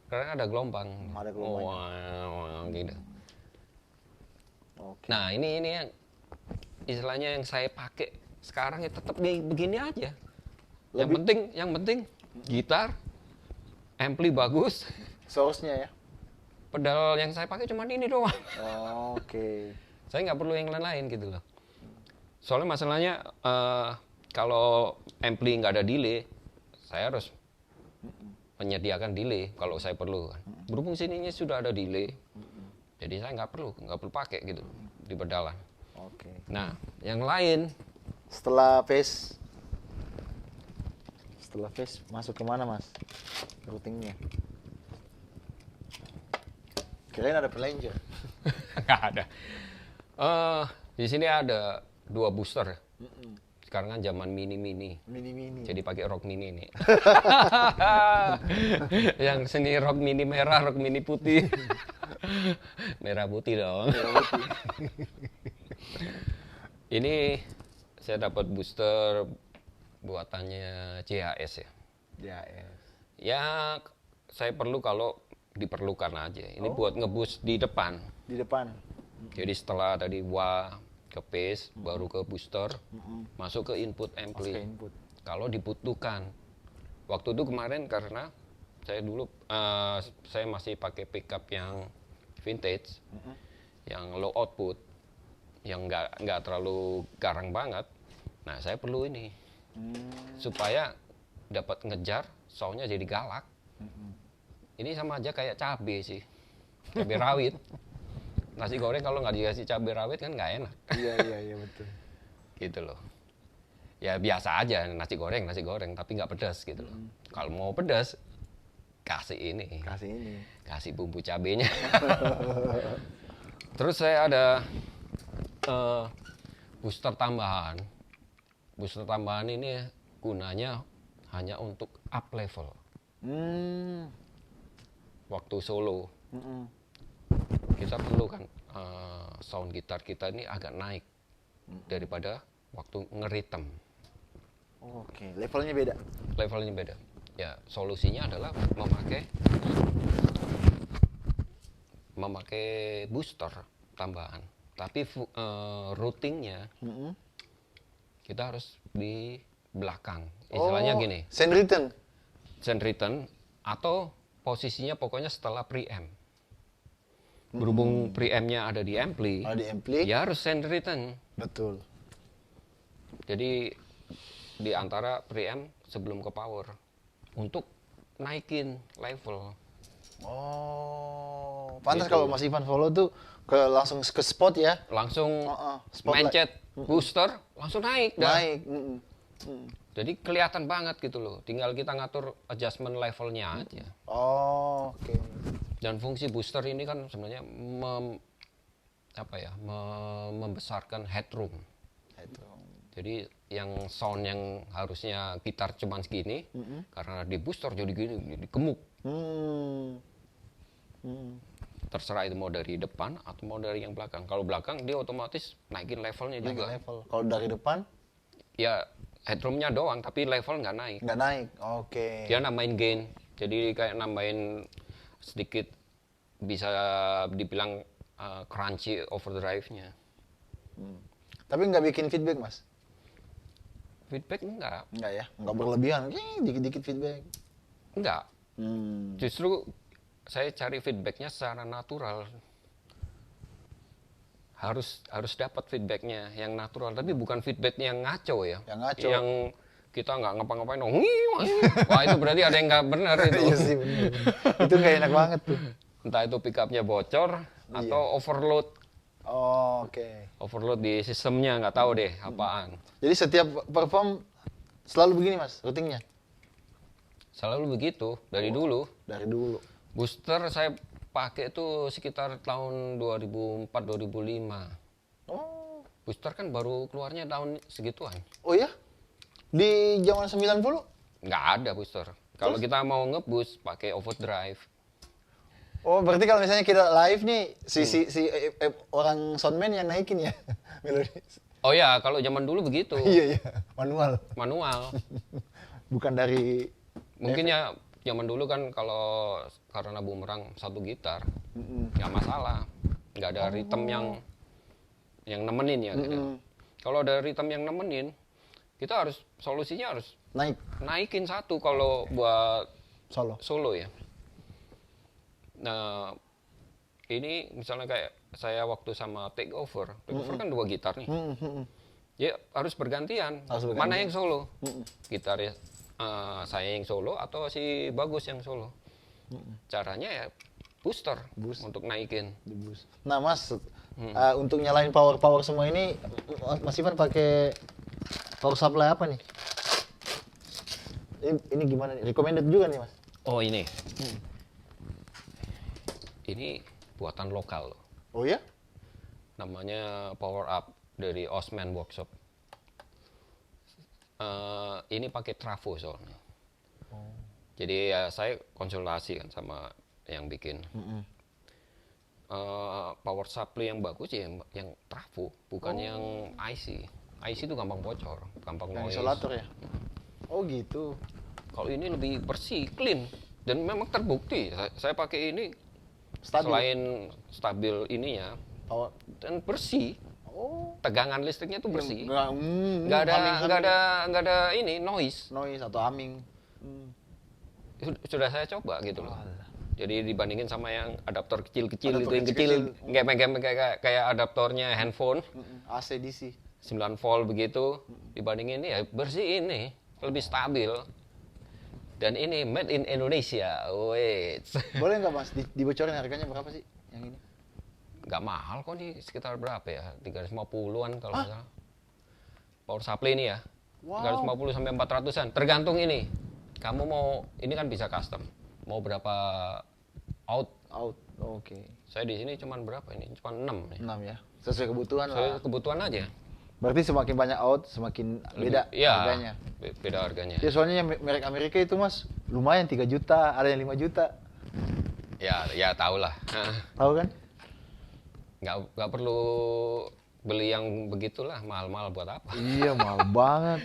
karena ada gelombang. Ada gelombang. Wah, gitu. Oke. Nah ini yang istilahnya yang saya pakai sekarang ya, tetap begini aja. Yang penting gitar, ampli bagus, Source-nya ya. pedal yang saya pakai cuma ini doang. Oke. Saya nggak perlu yang lain-lain gitu loh. Soalnya masalahnya kalau ampli nggak ada delay, saya harus menyediakan delay kalau saya perlu kan. Berhubung sininya sudah ada delay, jadi saya nggak perlu pakai gitu di pedalan. Oke. Nah, yang lain Setelah face masuk kemana mas? Routingnya. Kirain ada pelenjer. nggak ada. Di sini ada 2 booster. Sekarang kan zaman mini. Mini. Jadi pakai rock mini nih. Yang seni rock mini merah, rock mini putih. Merah putih dong. Ini saya dapat booster buatannya CHS ya. Ya, saya perlu kalau diperlukan aja. Ini buat ngeboost di depan. Di depan. Jadi setelah tadi wah ke pace, baru ke booster, masuk ke input ampli. Masuk ke input. Kalau dibutuhkan. Waktu itu kemarin karena saya dulu saya masih pakai pickup yang vintage, yang low output, yang nggak terlalu garang banget. Nah saya perlu ini supaya dapat ngejar soundnya jadi galak. Ini sama aja kayak cabai sih, cabai rawit. Nasi goreng kalau nggak dikasih cabai rawit kan nggak enak. Iya betul. Gitu loh. Ya biasa aja nasi goreng, tapi nggak pedas gitu loh. Kalau mau pedas, kasih ini. Kasih bumbu cabenya. Terus saya ada booster tambahan. Booster tambahan ini gunanya hanya untuk up level. Waktu solo. Kita perlu kan sound gitar kita ini agak naik daripada waktu ngeritem. Oke, levelnya beda. Levelnya beda. Ya, solusinya adalah memakai booster tambahan. Tapi routingnya kita harus di belakang. Istilahnya gini. Send return Atau posisinya pokoknya setelah preamp. Berhubung preampnya ada di ampli, ya harus send return. Betul. Jadi di antara preamp sebelum ke power untuk naikin level. Oh, pantas Gitu. kalau Mas Ivan follow tuh langsung ke spot ya. Langsung spotlight. mencet booster, langsung naik dah. Naik. Jadi kelihatan banget gitu loh. Tinggal kita ngatur adjustment levelnya aja. Oh, oke. Dan fungsi booster ini kan sebenarnya membesarkan headroom. Jadi yang sound yang harusnya gitar cuman segini, karena di booster jadi gini, jadi gemuk. Terserah itu mau dari depan atau mau dari yang belakang. Kalau belakang dia otomatis naikin levelnya juga. Kalau dari depan? Ya headroomnya doang, tapi level nggak naik. Nggak naik, oke. Dia nambahin gain, jadi kayak nambahin sedikit, bisa dibilang crunchy overdrive-nya. Tapi nggak bikin feedback, Mas? Feedback enggak. Enggak ya? Nggak berlebihan, dikit-dikit feedback. Enggak. Justru saya cari feedbacknya secara natural. Harus dapat feedbacknya yang natural, tapi bukan feedback yang ngaco ya. Yang ngaco. Yang kita nggak ngapa-ngapain dong. Wah itu berarti ada yang nggak benar itu. Iya sih, bener. Itu nggak enak banget tuh. Entah itu pickupnya bocor atau overload. Oh, oke. Overload di sistemnya nggak tahu deh apaan. Jadi setiap perform selalu begini, Mas, routingnya? Selalu begitu dari dulu. Dari dulu. Booster saya pakai itu sekitar tahun 2004-2005. Oh. Booster kan baru keluarnya tahun segituan. Oh ya? Di zaman 90? Nggak ada booster. Kalau kita mau nge-boost pakai overdrive. Oh, berarti kalau misalnya kita live nih, si orang soundman yang naikin ya melodi. Oh ya, kalau zaman dulu begitu. Iya, manual. Manual. Bukan dari Mungkin ya zaman dulu kan kalau karena bumerang satu gitar, nggak masalah. Nggak ada rhythm yang nemenin ya. Gitu. Kalau ada rhythm yang nemenin, kita solusinya harus naikin satu kalau buat solo ya. Nah, ini misalnya kayak saya waktu sama take over kan 2 gitar nih. Ya harus bergantian. Mana yang solo? Gitaris saya yang solo atau si Bagus yang solo? Caranya ya booster untuk naikin. Nah, Mas, untuk nyalain power semua ini, Mas Ivan pakai power supply apa nih? Ini gimana nih? Recommended juga nih, Mas? Oh ini. Ini buatan lokal loh. Oh ya? Namanya Power Up dari Osman Workshop. Ini pakai trafo soalnya. Jadi ya saya konsultasi kan sama yang bikin. Power supply yang bagus ya yang trafo, bukan yang IC. IC itu gampang bocor, gampang noise. Isolator ya? Oh gitu. Kalau ini lebih bersih, clean, dan memang terbukti. Saya pakai ini Stabil. Selain stabil ininya Power. dan bersih. Oh. Tegangan listriknya tuh bersih. Nggak, humming. Nggak ada ini noise. Noise atau humming. Sudah saya coba gitu loh. Alah. Jadi dibandingin sama yang adaptor kecil-kecil Adaptor itu yang kecil, kayak adaptornya handphone AC DC. 9 volt begitu, dibandingin ini ya bersih ini, lebih stabil. Dan ini made in Indonesia. Wait. Boleh nggak Mas dibocorin harganya berapa sih yang ini? Nggak mahal kok nih, sekitar berapa ya? 350-an kalau nggak salah. Power supply ini ya. Wow. 350 sampai 400-an, tergantung ini. Kamu mau, ini kan bisa custom. Mau berapa out? Out. Oke. Saya di sini cuman berapa ini? Cuman 6 nih. 6 ya. Sesuai kebutuhan Saya lah. kebutuhan aja. Berarti semakin banyak out, semakin beda Iya, harganya. beda harganya. Ya soalnya yang merek Amerika itu Mas lumayan 3 juta, ada yang 5 juta. Ya tahu lah. Tahu kan? Nggak perlu beli yang begitulah, mahal-mahal buat apa? Iya, mahal banget.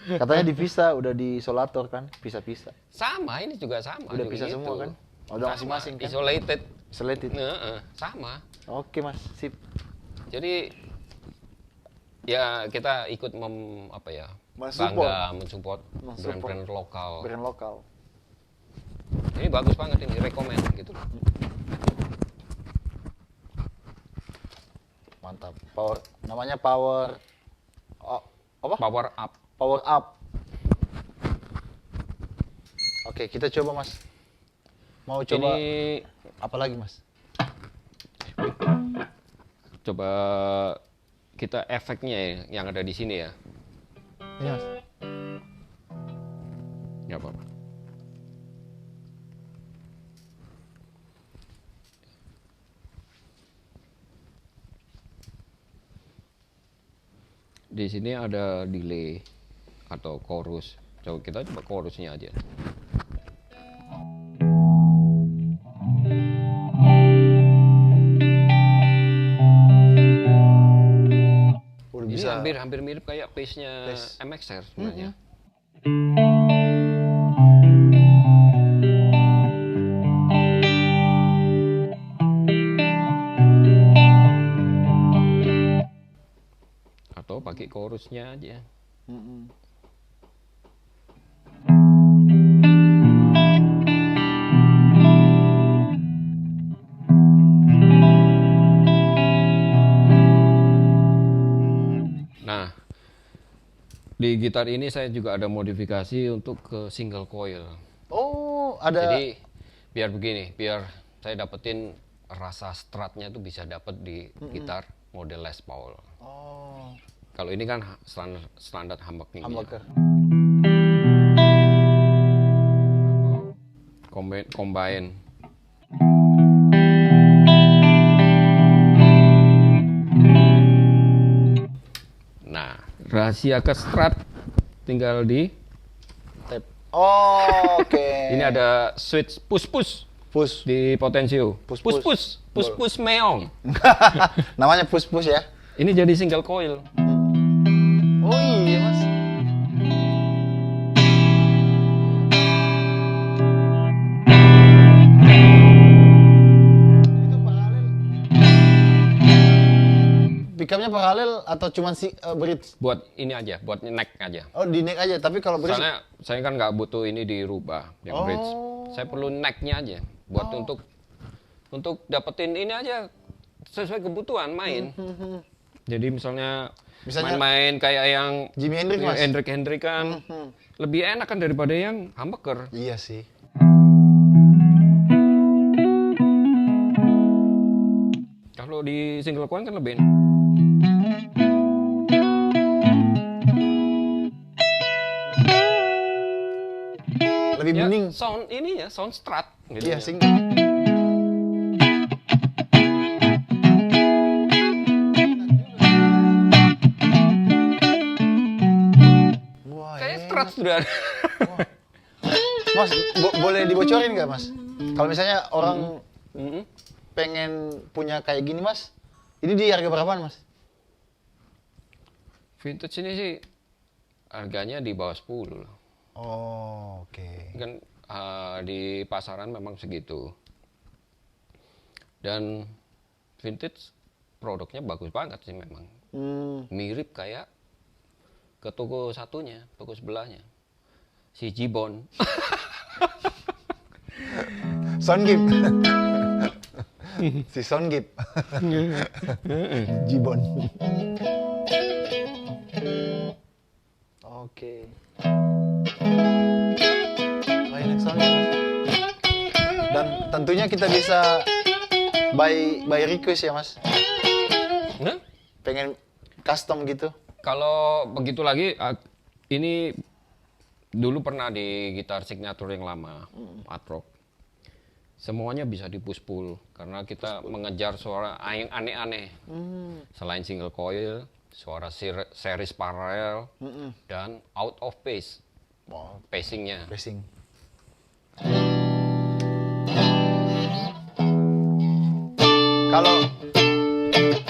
Katanya dipisah, udah disolator kan, pisah-pisah. Sama, ini juga sama. Udah juga pisah gitu. semua kan? Udah Sama, masing-masing kan? Isolated. Selected. Sama. Oke Mas, sip. Jadi ya kita ikut Mensupport. bangga mensupport Mensupport. brand-brand lokal. Brand lokal. Ini bagus banget ini, rekomend gitu. Mantap. Power, namanya power. Oh, apa? Power up. Power up. Oke, kita coba Mas. Mau coba Ini apa lagi Mas? coba kita efeknya ya, yang ada di sini ya. Ini Mas. Nggak apa-apa. Di sini ada delay atau chorus. Kita coba chorusnya aja. Udah Ini bisa. hampir mirip kayak pace-nya Pace. MXR sebenarnya. Atau pakai chorusnya aja. Mm-mm. Nah, di gitar ini saya juga ada modifikasi untuk ke single coil. Oh, ada. Jadi biar begini, biar saya dapetin rasa stratnya tuh bisa dapet di gitar model Les Paul. Oh, Kalau ini kan standar humbucking. humbucker. Combine. Nah, rahasia ke strat tinggal di Tap. Oh, oke. ini ada switch push push. di potensio. Push. Push meong. Namanya push ya. Ini jadi single coil. Oh iya Mas. Itu paralel. Pickupnya paralel atau cuma bridge? Buat ini aja, buat neck aja. Oh di neck aja, tapi kalau bridge. Soalnya saya kan nggak butuh ini dirubah yang bridge. Saya perlu necknya aja buat untuk dapetin ini aja sesuai kebutuhan main. Jadi misalnya main-main kayak yang Jimi Hendrix Mas. Hendrix kan lebih enak kan daripada yang humbucker. Iya sih. Kalau di single coil kan lebih enak. Lebih Ya, bening. sound ini ya, sound strat. Gitu Iya ya. sing. Wah, Kayak enak. strat sudah. Mas, boleh dibocorin nggak Mas? Kalau misalnya orang Mm-mm. pengen punya kayak gini Mas, ini di harga berapaan Mas? Vintage ini sih harganya di bawah 10 loh. Oh, oke. Kan di pasaran memang segitu. Dan vintage produknya bagus banget sih memang. Mirip kayak ke toko satunya, toko sebelahnya. Si Jibon. Songip. Si Songip. Jibon. Oke. Oh, enak soundnya, Mas. Dan tentunya kita bisa by request ya, Mas. Nah, Pengen custom gitu. kalau begitu lagi, ini dulu pernah di gitar signature yang lama, hard rock. Semuanya bisa di push pull karena kita mengejar suara yang aneh-aneh. Selain single coil, suara series parallel dan out of pace. Wow, Pacingnya. racing.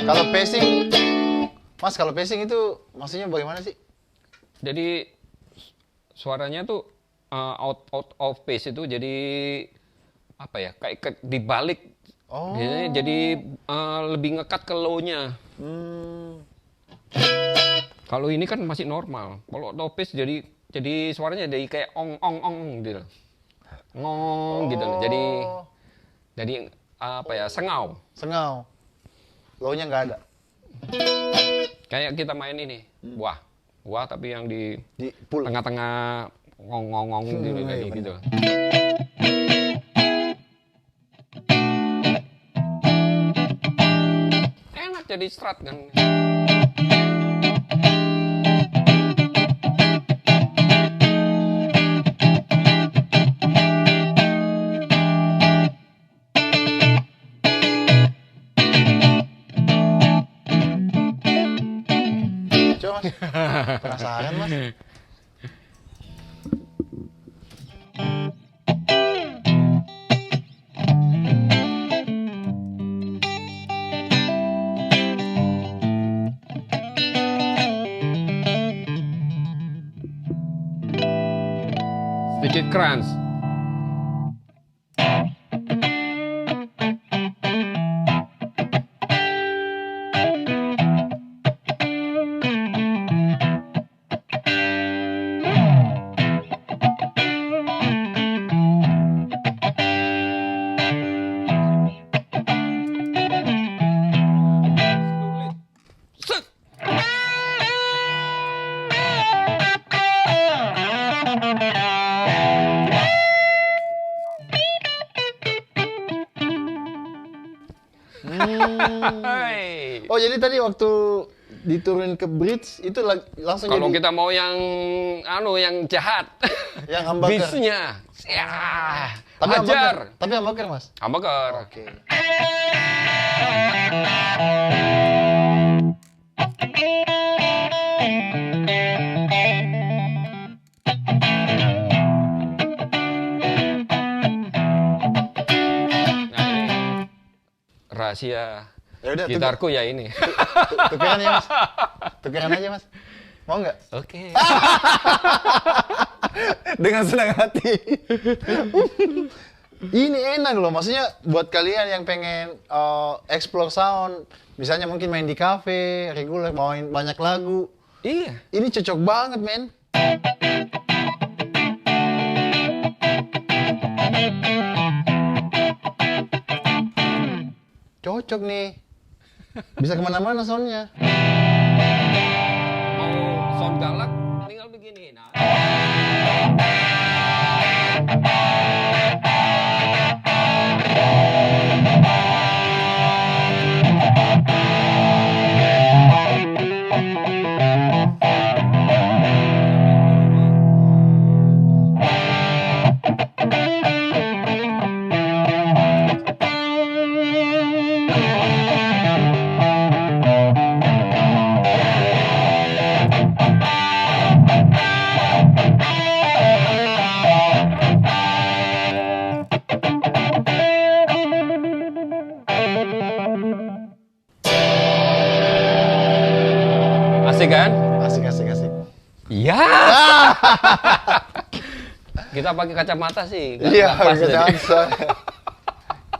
Kalau pacing, Mas, kalau pacing itu maksudnya bagaimana sih? Jadi suaranya tuh out of pace itu jadi apa ya? Kayak dibalik. Oh. Jadi lebih ngekat ke low-nya. Kalau ini kan masih normal. Kalau out of pace jadi suaranya jadi kayak ong gitu. Ngong gitu. Jadi apa ya? Sengau. Sengau. Low-nya nggak ada. Kayak kita main ini. Wah tapi yang di Pull. tengah-tengah ngong gitu iya, kayak bener. gitu. Enak jadi strat kan. Coba, Mas. Penasaran, Mas. Sedikit crunch. Set. Hai. Oh, jadi tadi waktu diturunin ke bridge itu langsung Kalau jadi kita mau yang yang jahat, yang humbucker. bisnya, ya, Tapi hajar. humbucker. Tapi humbucker, Mas. Humbucker. Oke. Nah ini rahasia Ya udah, gitarku ya ini. tukeran ya, Mas. Tukeran aja, Mas. Mau nggak? Oke. Dengan senang hati. Ini enak loh, maksudnya buat kalian yang pengen explore sound, misalnya mungkin main di cafe, reguler, main banyak lagu. Iya. Ini cocok banget, men. Cocok nih. Bisa kemana-mana soundnya. Mau sound galak, tinggal begini. Nah. Asik kan? Asik, asik, asik. Iya. Kita pakai kacamata sih. nggak Iya, pas jadi. kacamata.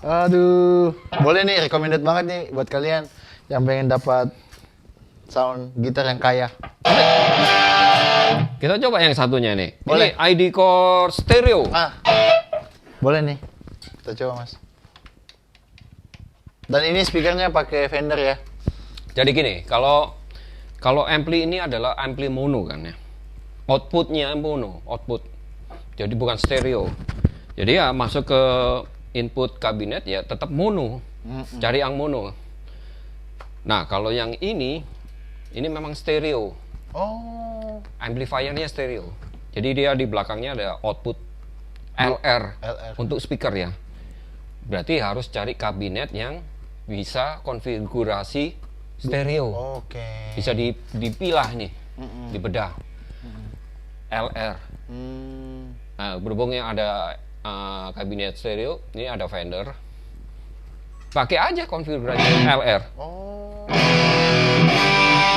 Aduh, boleh nih, recommended banget nih buat kalian yang pengen dapat sound gitar yang kaya. Kita coba yang satunya nih. Boleh. Ini ID Core Stereo. Boleh nih, kita coba mas. Dan ini speakernya pakai Fender ya. Jadi gini, kalau ampli ini adalah ampli mono kan ya. Outputnya mono, output. Jadi bukan stereo. Jadi ya masuk ke input kabinet ya tetap mono. Cari yang mono. Nah, kalau yang ini memang stereo. Oh. Amplifiernya stereo. Jadi dia di belakangnya ada output LR. Untuk speaker ya. Berarti harus cari kabinet yang bisa konfigurasi stereo. Oke. Bisa dipilah nih, dibedah. LR. Nah, berhubung yang ada kabinet stereo, ini ada Fender. Pakai aja konfigurasi LR. Oh.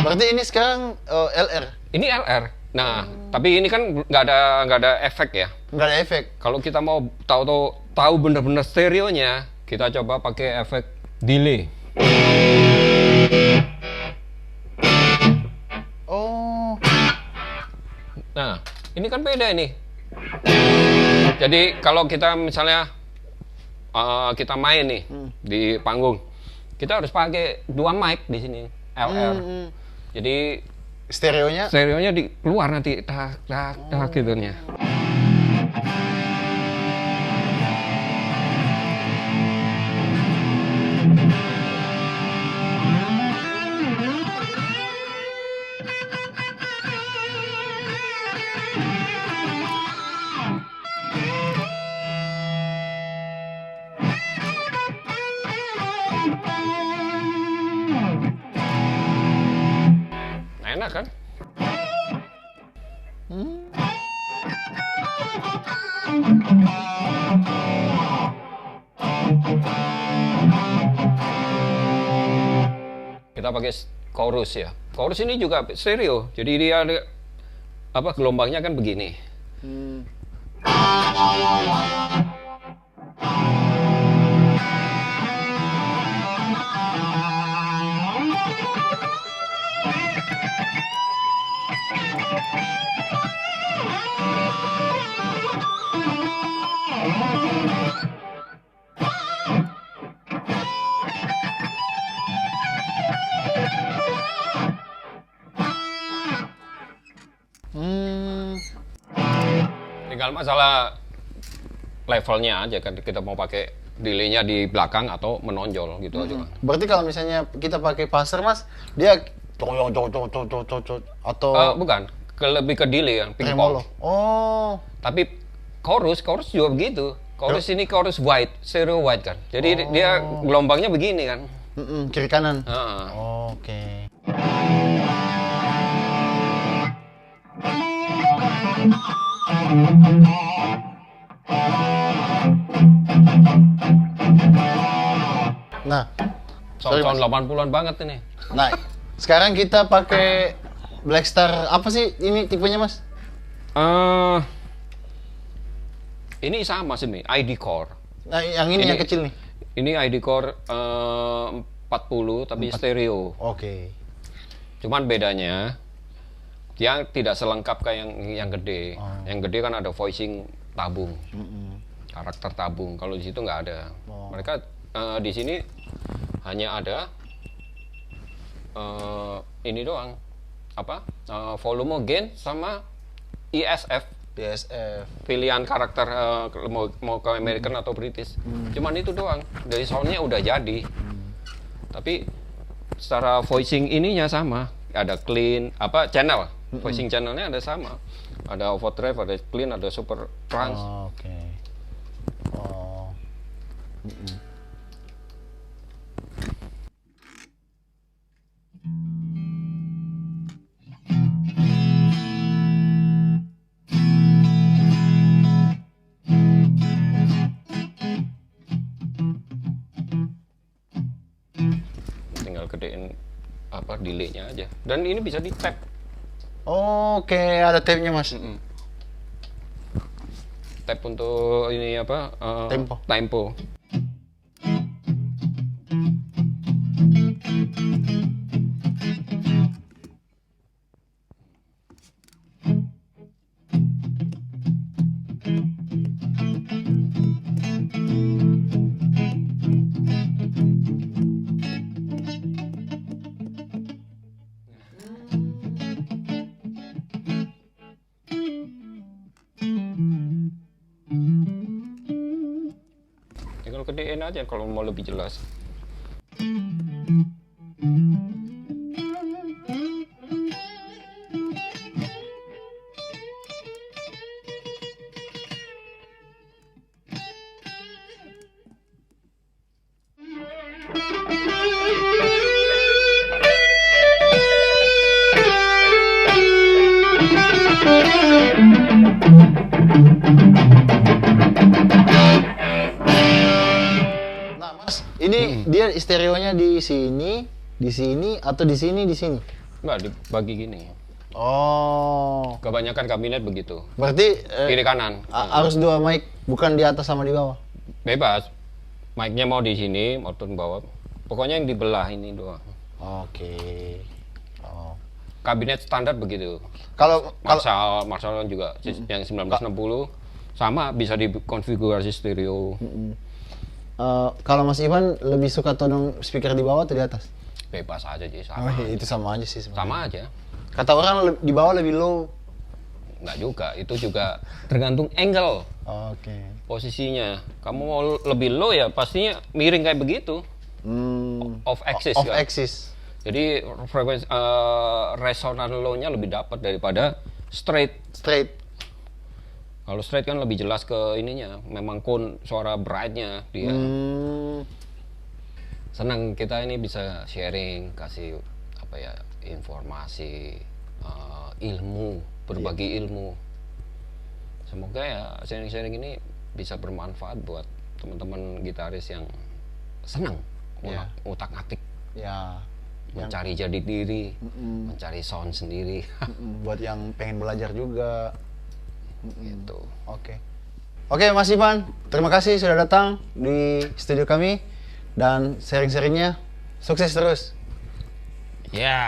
Berarti ini sekarang LR. Ini LR. Nah, tapi ini kan nggak ada efek ya. Nggak ada efek. Kalau kita mau tahu bener-bener stereonya, kita coba pakai efek delay. Oh. Nah, ini kan beda ini. Jadi kalau kita misalnya kita main nih di panggung, kita harus pakai 2 mic di sini, LR. Jadi Stereonya? stereonya di keluar nanti tak gitunya. Enak kan? Kita pakai chorus ya. Chorus ini juga stereo. Jadi dia ada gelombangnya kan begini. Tinggal masalah levelnya aja kan, kita mau pakai delaynya di belakang atau menonjol gitu aja kan. Berarti kalau misalnya kita pakai passer mas, dia atau Bukan, lebih ke delay yang tremolo. pingpong. Oh. Tapi chorus juga begitu. Chorus ini chorus white, stereo white kan. Jadi dia gelombangnya begini kan. Kiri kanan. Heeh. Oke. Nah, sorry, Tahun Mas. 80-an banget ini. Nah, sekarang kita pakai Blackstar apa sih ini tipenya mas? eh ini sama sih, ID Core. Nah, yang ini yang kecil nih. Ini ID Core 40 tapi stereo. Oke. Cuman bedanya dia tidak selengkap kayak yang gede. Yang gede kan ada voicing tabung, karakter tabung. Kalau di situ nggak ada. Mereka di sini hanya ada ini doang, volume gain sama ISF. DSF. Pilihan karakter mau ke American atau British. Cuman itu doang. Dari soundnya udah jadi. Tapi secara voicing ininya sama. Ada clean, channel. Voicing channelnya ada sama. Ada overdrive, ada clean, ada super trans. Oke. Oh. Tinggal gedein delaynya aja. Dan ini bisa di tap. Oke, ada tabnya mas. Tap untuk ini Tempo. tempo. gedein aja kalau mau lebih jelas. Nah, Mas, ini dia stereonya di sini atau di sini? Nggak dibagi gini. Oh, Kebanyakan kabinet begitu. berarti Kiri kanan. harus dua mic, bukan di atas sama di bawah. Bebas. Mic-nya mau di sini, mau turun bawah. Pokoknya yang dibelah ini doang. Oke. Oh. Kabinet standar begitu. Kalau Marshall juga yang 1960 sama bisa dikonfigurasi stereo. kalau Mas Ivan lebih suka todong speaker di bawah atau di atas? Bebas aja sih, Oh, sama. iya, itu sama aja sih sebenarnya. Sama aja. Kata orang di bawah lebih low. Nggak juga, itu juga tergantung angle Oke. posisinya. Kamu mau lebih low ya pastinya miring kayak begitu. Off axis Off kan. axis. Jadi frekuensi resonan low-nya lebih dapat daripada straight. Straight. Kalau straight kan lebih jelas ke ininya, memang suara bright-nya dia. Senang kita ini bisa sharing, kasih apa ya, informasi, ilmu, berbagi ilmu. Semoga ya sharing-sharing ini bisa bermanfaat buat teman-teman gitaris yang senang Ya. utak-atik, Ya. mencari jati diri, mencari sound sendiri. Buat yang pengen belajar juga. Gitu. Oke. Oke, Mas Ivan, terima kasih sudah datang di studio kami dan sharing-sharingnya. Sukses terus. Ya.